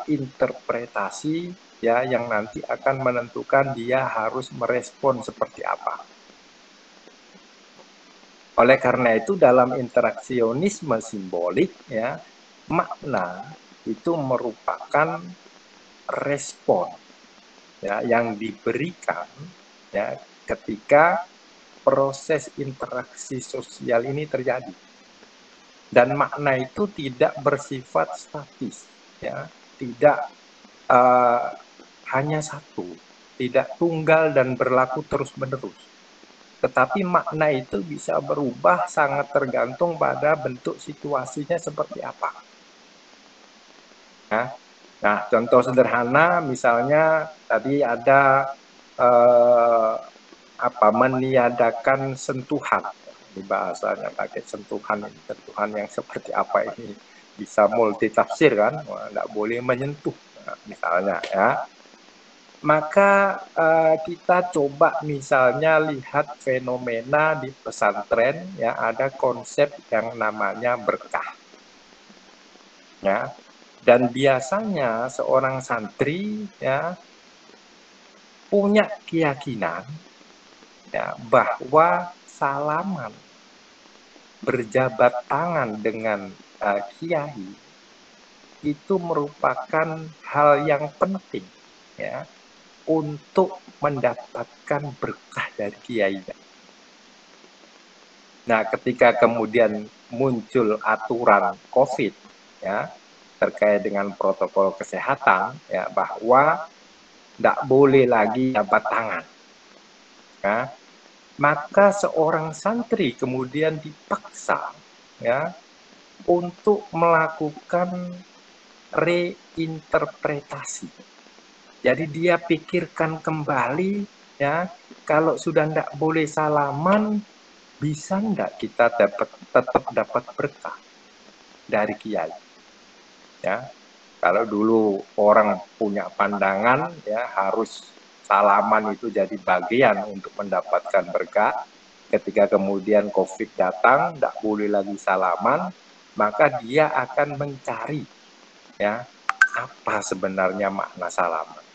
S6: interpretasi ya yang nanti akan menentukan dia harus merespon seperti apa. Oleh karena itu dalam interaksionisme simbolik ya, makna itu merupakan respon ya yang diberikan ya ketika proses interaksi sosial ini terjadi. Dan makna itu tidak bersifat statis ya, tidak hanya satu, tidak tunggal dan berlaku terus-menerus. Tetapi makna itu bisa berubah sangat tergantung pada bentuk situasinya seperti apa. Nah, contoh sederhana misalnya tadi ada meniadakan sentuhan. Di bahasanya pakai sentuhan yang seperti apa ini bisa multitafsir kan, nggak boleh menyentuh misalnya ya. Maka kita coba misalnya lihat fenomena di pesantren ya, ada konsep yang namanya berkah ya, dan biasanya seorang santri ya punya keyakinan ya bahwa salaman berjabat tangan dengan kiai itu merupakan hal yang penting ya untuk mendapatkan berkah dari kiai. Nah, ketika kemudian muncul aturan COVID ya terkait dengan protokol kesehatan ya bahwa tidak boleh lagi jabat tangan. ya, maka seorang santri kemudian dipaksa ya untuk melakukan reinterpretasi. Jadi dia pikirkan kembali ya, kalau sudah tidak boleh salaman, bisa enggak kita tetap dapat berkah dari kiai? Ya, kalau dulu orang punya pandangan ya harus salaman itu jadi bagian untuk mendapatkan berkah. Ketika kemudian COVID datang, tidak boleh lagi salaman, maka dia akan mencari ya apa sebenarnya makna salaman.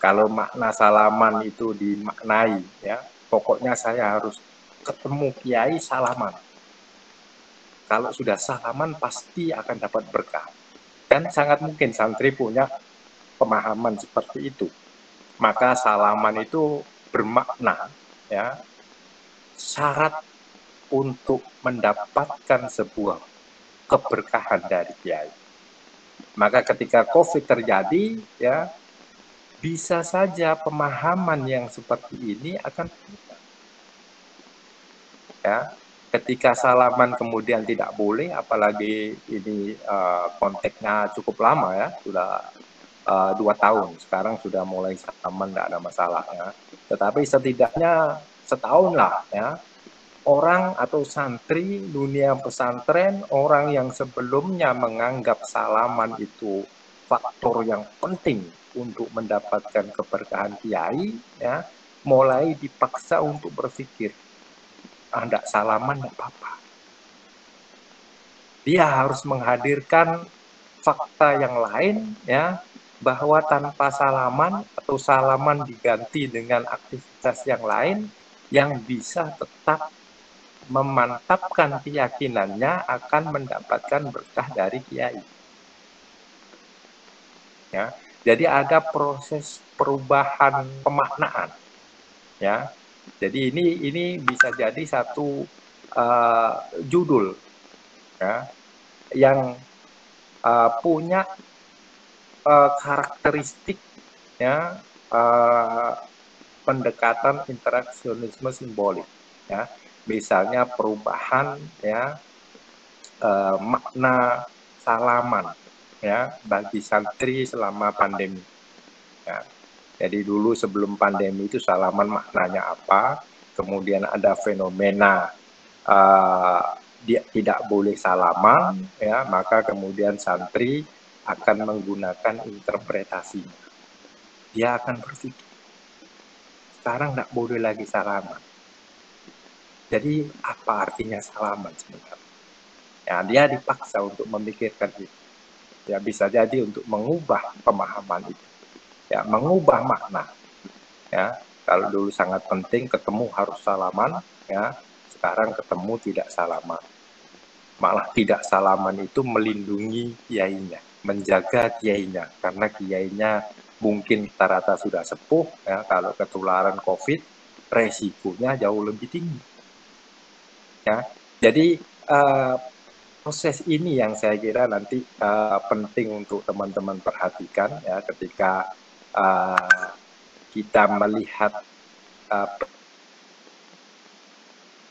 S6: Kalau makna salaman itu dimaknai ya, pokoknya saya harus ketemu kiai salaman. Kalau sudah salaman pasti akan dapat berkah. Dan sangat mungkin santri punya pemahaman seperti itu. Maka salaman itu bermakna ya syarat untuk mendapatkan sebuah keberkahan dari kiai. Maka ketika COVID terjadi ya bisa saja pemahaman yang seperti ini akan ya, ketika salaman kemudian tidak boleh, apalagi ini konteksnya cukup lama ya, sudah 2 tahun, sekarang sudah mulai salaman, tidak ada masalah ya. Tetapi setidaknya setahun lah ya, orang atau santri dunia pesantren, orang yang sebelumnya menganggap salaman itu faktor yang penting untuk mendapatkan keberkahan kiai, ya, mulai dipaksa untuk berpikir, tidak salaman tidak apa-apa. Dia harus menghadirkan fakta yang lain, ya, bahwa tanpa salaman atau salaman diganti dengan aktivitas yang lain yang bisa tetap memantapkan keyakinannya akan mendapatkan berkah dari kiai. Ya, jadi ada proses perubahan pemaknaan. Ya, jadi ini bisa jadi satu judul ya, yang punya karakteristik ya pendekatan interaksionisme simbolik. Ya, misalnya perubahan ya makna salaman ya bagi santri selama pandemi. Ya. Jadi dulu sebelum pandemi itu salaman maknanya apa, kemudian ada fenomena dia tidak boleh salaman, ya maka kemudian santri akan menggunakan interpretasi. Dia akan berpikir, sekarang tidak boleh lagi salaman. Jadi apa artinya salaman sebenarnya? Ya, dia dipaksa untuk memikirkan itu. Ya bisa jadi untuk mengubah pemahaman itu. Ya, mengubah makna. Ya, kalau dulu sangat penting ketemu harus salaman, ya, sekarang ketemu tidak salaman. Malah tidak salaman itu melindungi kiainya, menjaga kiainya, karena kiainya mungkin rata-rata sudah sepuh, ya, kalau ketularan COVID, resikonya jauh lebih tinggi. Ya, jadi proses ini yang saya kira nanti penting untuk teman-teman perhatikan ya ketika kita melihat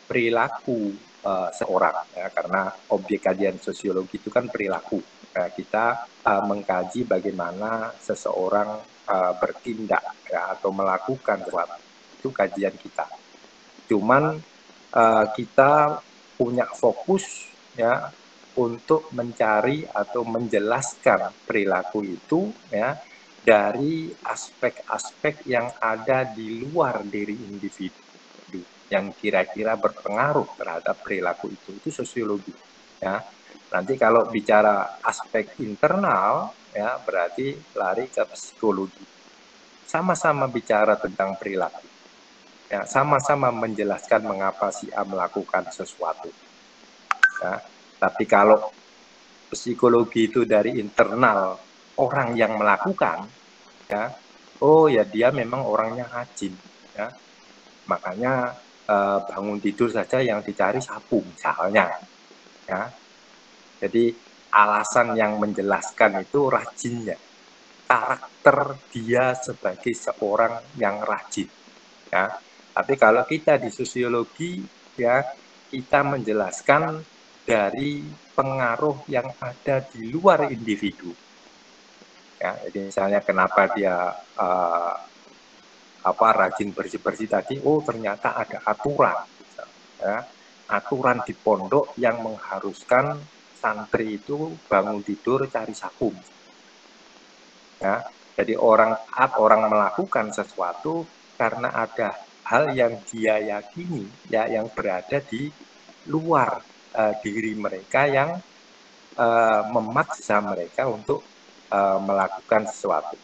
S6: perilaku seorang ya, karena objek kajian sosiologi itu kan perilaku. Kita mengkaji bagaimana seseorang bertindak ya, atau melakukan sesuatu, itu kajian kita. Cuman kita punya fokus ya untuk mencari atau menjelaskan perilaku itu ya dari aspek-aspek yang ada di luar diri individu yang kira-kira berpengaruh terhadap perilaku itu sosiologi ya. Nanti kalau bicara aspek internal ya berarti lari ke psikologi. Sama-sama bicara tentang perilaku. Ya, sama-sama menjelaskan mengapa si A melakukan sesuatu. Ya, tapi kalau psikologi itu dari internal orang yang melakukan, ya, oh ya dia memang orangnya rajin, ya, makanya bangun tidur saja yang dicari sapu misalnya, ya, jadi alasan yang menjelaskan itu rajinnya, karakter dia sebagai seorang yang rajin, ya, Tapi kalau kita di sosiologi ya kita menjelaskan dari pengaruh yang ada di luar individu. Ya, jadi misalnya kenapa dia rajin bersih-bersih tadi, oh ternyata ada aturan. Ya, aturan di pondok yang mengharuskan santri itu bangun tidur cari sapu. Ya, jadi orang melakukan sesuatu karena ada hal yang dia yakini ya yang berada di luar diri mereka yang memaksa mereka untuk melakukan sesuatu.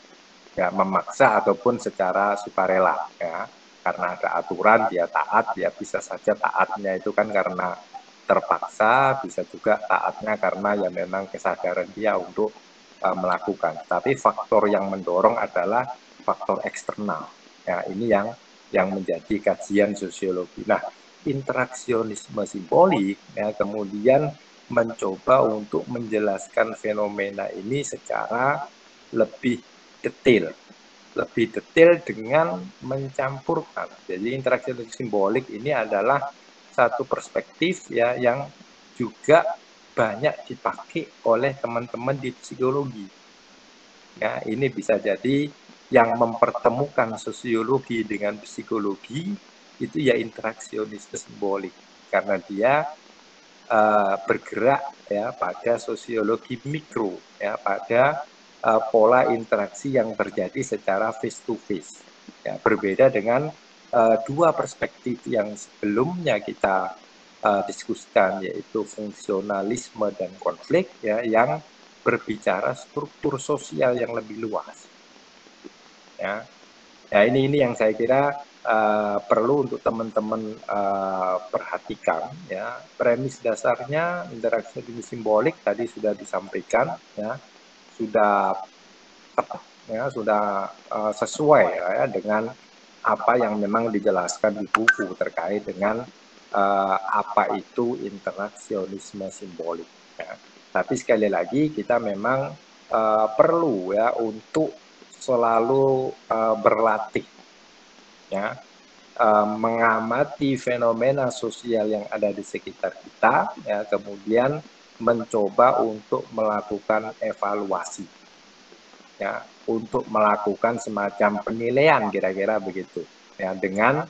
S6: Ya, memaksa ataupun secara sukarela ya. Karena ada aturan dia taat, dia bisa saja taatnya itu kan karena terpaksa, bisa juga taatnya karena ya memang kesadaran dia untuk melakukan. Tapi faktor yang mendorong adalah faktor eksternal. Ya, ini yang menjadi kajian sosiologi. Nah, interaksionisme simbolik ya kemudian mencoba untuk menjelaskan fenomena ini secara lebih detail dengan mencampurkan. Jadi interaksi simbolik ini adalah satu perspektif ya yang juga banyak dipakai oleh teman-teman di psikologi. Ya, ini bisa jadi yang mempertemukan sosiologi dengan psikologi itu ya interaksionisme simbolik karena dia bergerak ya pada sosiologi mikro ya pada pola interaksi yang terjadi secara face to face. Ya, berbeda dengan dua perspektif yang sebelumnya kita diskusikan yaitu fungsionalisme dan konflik ya yang berbicara struktur sosial yang lebih luas. Ya, ya ini yang saya kira perlu untuk teman-teman perhatikan ya. Premis dasarnya interaksi simbolik tadi sudah disampaikan ya, sudah tepat ya, sudah sesuai ya dengan apa yang memang dijelaskan di buku terkait dengan apa itu interaksionisme simbolik ya. Tapi sekali lagi kita memang perlu ya untuk selalu berlatih ya, mengamati fenomena sosial yang ada di sekitar kita ya, kemudian mencoba untuk melakukan evaluasi ya, untuk melakukan semacam penilaian kira-kira begitu ya, dengan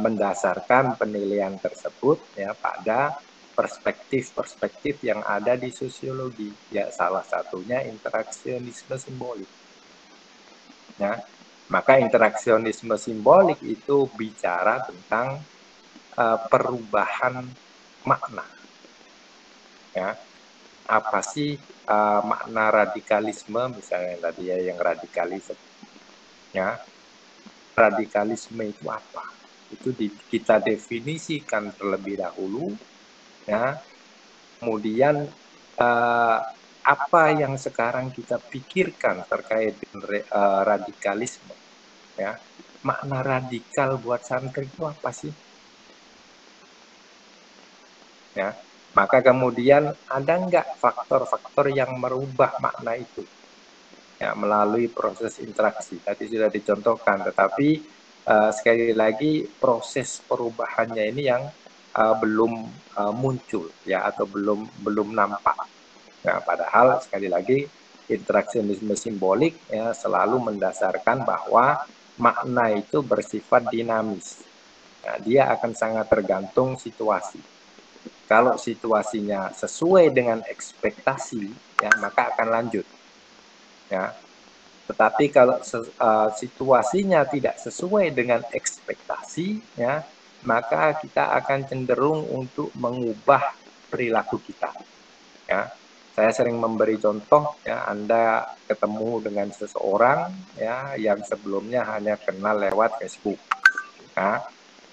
S6: mendasarkan penilaian tersebut ya pada perspektif-perspektif yang ada di sosiologi ya, salah satunya interaksionisme simbolik ya. Maka interaksionisme simbolik itu bicara tentang perubahan makna ya. Apa sih makna radikalisme misalnya tadi ya, yang radikalisme ya, radikalisme itu apa? Itu kita definisikan terlebih dahulu ya, kemudian apa yang sekarang kita pikirkan terkait dengan radikalisme ya, makna radikal buat santri itu apa sih ya, maka kemudian ada nggak faktor-faktor yang merubah makna itu ya melalui proses interaksi tadi sudah dicontohkan, tetapi sekali lagi proses perubahannya ini yang belum muncul ya atau belum nampak. Nah, padahal sekali lagi interaksionisme simbolik ya selalu mendasarkan bahwa makna itu bersifat dinamis. Nah, dia akan sangat tergantung situasi. Kalau situasinya sesuai dengan ekspektasi ya maka akan lanjut. Ya. Tetapi kalau situasinya tidak sesuai dengan ekspektasi ya, maka kita akan cenderung untuk mengubah perilaku kita. Ya. Saya sering memberi contoh ya, Anda ketemu dengan seseorang ya yang sebelumnya hanya kenal lewat Facebook. Ya.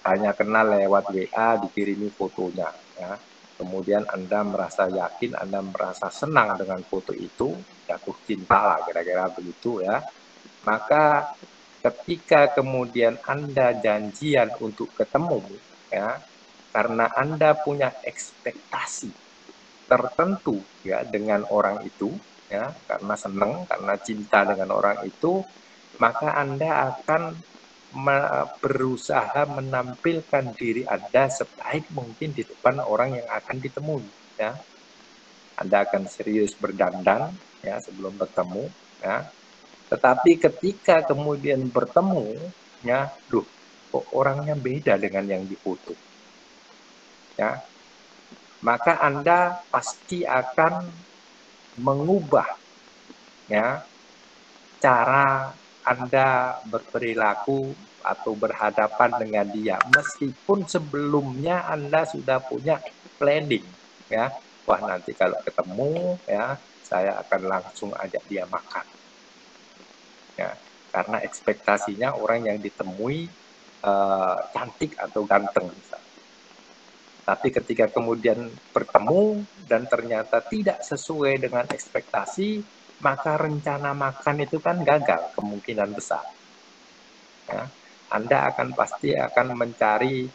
S6: Hanya kenal lewat WA, dikirimi fotonya ya. Kemudian Anda merasa yakin, Anda merasa senang dengan foto itu, jatuh cinta lah kira-kira begitu ya. Maka ketika kemudian Anda janjian untuk ketemu ya, karena Anda punya ekspektasi tertentu ya dengan orang itu ya, karena senang, karena cinta dengan orang itu, maka Anda akan berusaha menampilkan diri Anda sebaik mungkin di depan orang yang akan ditemui, ya. Anda akan serius berdandan, ya, sebelum bertemu, ya. Tetapi ketika kemudian bertemu, ya, kok orangnya beda dengan yang difoto, ya. Maka Anda pasti akan mengubah, ya, cara Anda berperilaku atau berhadapan dengan dia, meskipun sebelumnya Anda sudah punya planning, ya. Wah, nanti kalau ketemu, ya, saya akan langsung ajak dia makan, ya, karena ekspektasinya orang yang ditemui cantik atau ganteng misalnya. Tapi ketika kemudian bertemu dan ternyata tidak sesuai dengan ekspektasi, maka rencana makan itu kan gagal kemungkinan besar. Ya, Anda pasti akan mencari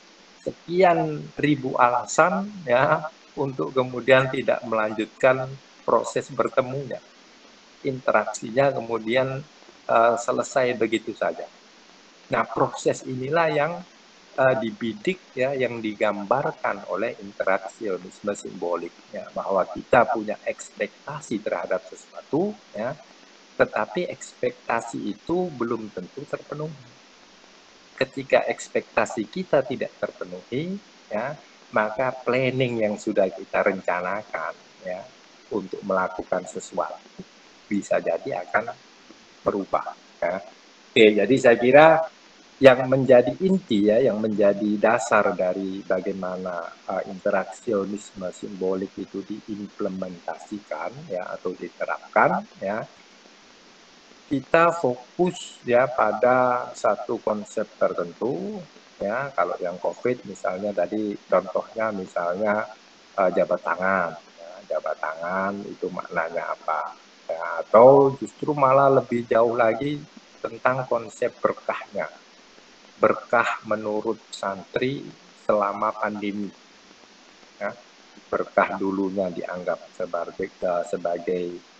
S6: sekian ribu alasan, ya, untuk kemudian tidak melanjutkan proses bertemunya. Interaksinya kemudian selesai begitu saja. Nah, proses inilah yang dibidik, ya, yang digambarkan oleh interaksionisme simbolik, ya, bahwa kita punya ekspektasi terhadap sesuatu, ya, tetapi ekspektasi itu belum tentu terpenuhi. Ketika ekspektasi kita tidak terpenuhi, ya, maka planning yang sudah kita rencanakan, ya, untuk melakukan sesuatu bisa jadi akan berubah, ya. Oke, jadi saya kira yang menjadi inti, ya, yang menjadi dasar dari bagaimana interaksionisme simbolik itu diimplementasikan, ya, atau diterapkan, ya, kita fokus, ya, pada satu konsep tertentu, ya. Kalau yang COVID misalnya tadi contohnya misalnya jabat tangan, ya, jabat tangan itu maknanya apa, ya, atau justru malah lebih jauh lagi tentang konsep berkahnya. Berkah menurut santri selama pandemi, ya. Berkah dulunya dianggap sebagai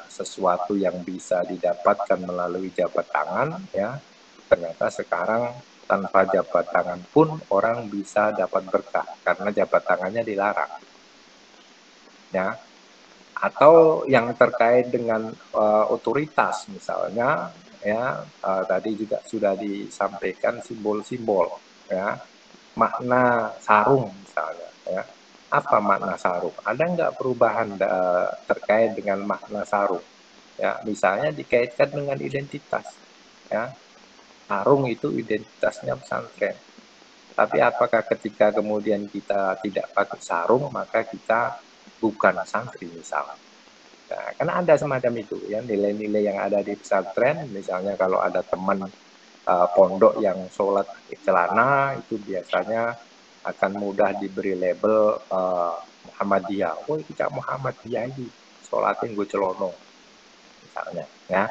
S6: sesuatu yang bisa didapatkan melalui jabat tangan, ya. Ternyata sekarang tanpa jabat tangan pun orang bisa dapat berkah karena jabat tangannya dilarang, ya. Atau yang terkait dengan otoritas misalnya, ya, tadi juga sudah disampaikan simbol-simbol, ya, makna sarung misalnya, ya. Apa makna sarung? Ada nggak perubahan terkait dengan makna sarung? Ya, misalnya dikaitkan dengan identitas, ya. Sarung itu identitasnya pesantren. Tapi apakah ketika kemudian kita tidak pakai sarung maka kita bukan santri misalnya? Nah, karena ada semacam itu, ya, nilai-nilai yang ada di pesantren. Misalnya kalau ada teman pondok yang sholat pakai celana, itu biasanya akan mudah diberi label Muhammadiyah. Oh, kita Muhammadiyah ini sholatin gue celono misalnya, ya.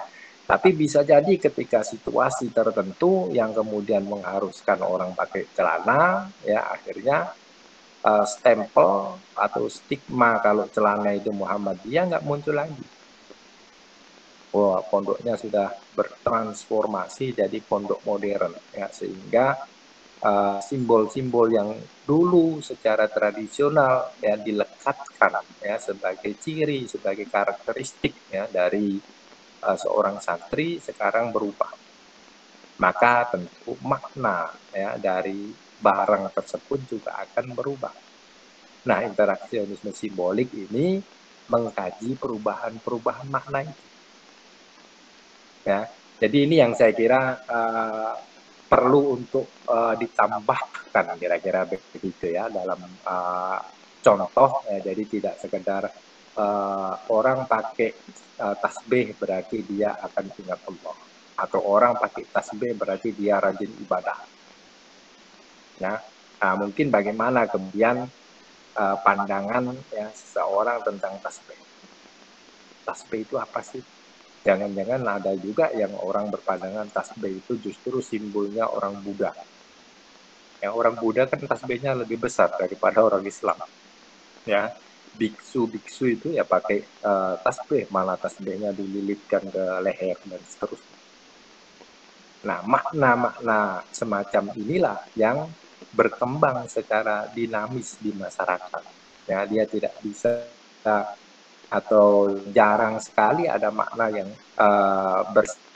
S6: Tapi bisa jadi ketika situasi tertentu yang kemudian mengharuskan orang pakai celana, ya, akhirnya stempel atau stigma kalau celana itu Muhammadiyah nggak muncul lagi. Wah, pondoknya sudah bertransformasi jadi pondok modern, ya, sehingga simbol-simbol yang dulu secara tradisional, ya, dilekatkan, ya, sebagai ciri, sebagai karakteristik, ya, dari seorang santri sekarang berubah. Maka tentu makna, ya, dari barang tersebut juga akan berubah. Nah, interaksionisme simbolik ini mengkaji perubahan-perubahan makna itu, ya. Jadi ini yang saya kira perlu untuk ditambahkan kira-kira begitu, ya, dalam contoh, ya. Jadi tidak sekedar orang pakai tasbih berarti dia akan ingat Allah, atau orang pakai tasbih berarti dia rajin ibadah, ya. Nah, mungkin bagaimana kemudian pandangan, ya, seseorang tentang tasbih. Tasbih itu apa sih? Jangan-jangan ada juga yang orang berpandangan tasbih itu justru simbolnya orang Buddha. Ya, orang Buddha kan tasbihnya lebih besar daripada orang Islam, ya. Biksu itu ya pakai tasbih, malah tasbihnya dililitkan ke leher dan seterusnya. Nah, makna-makna semacam inilah yang berkembang secara dinamis di masyarakat. Ya, dia tidak bisa atau jarang sekali ada makna yang bersifat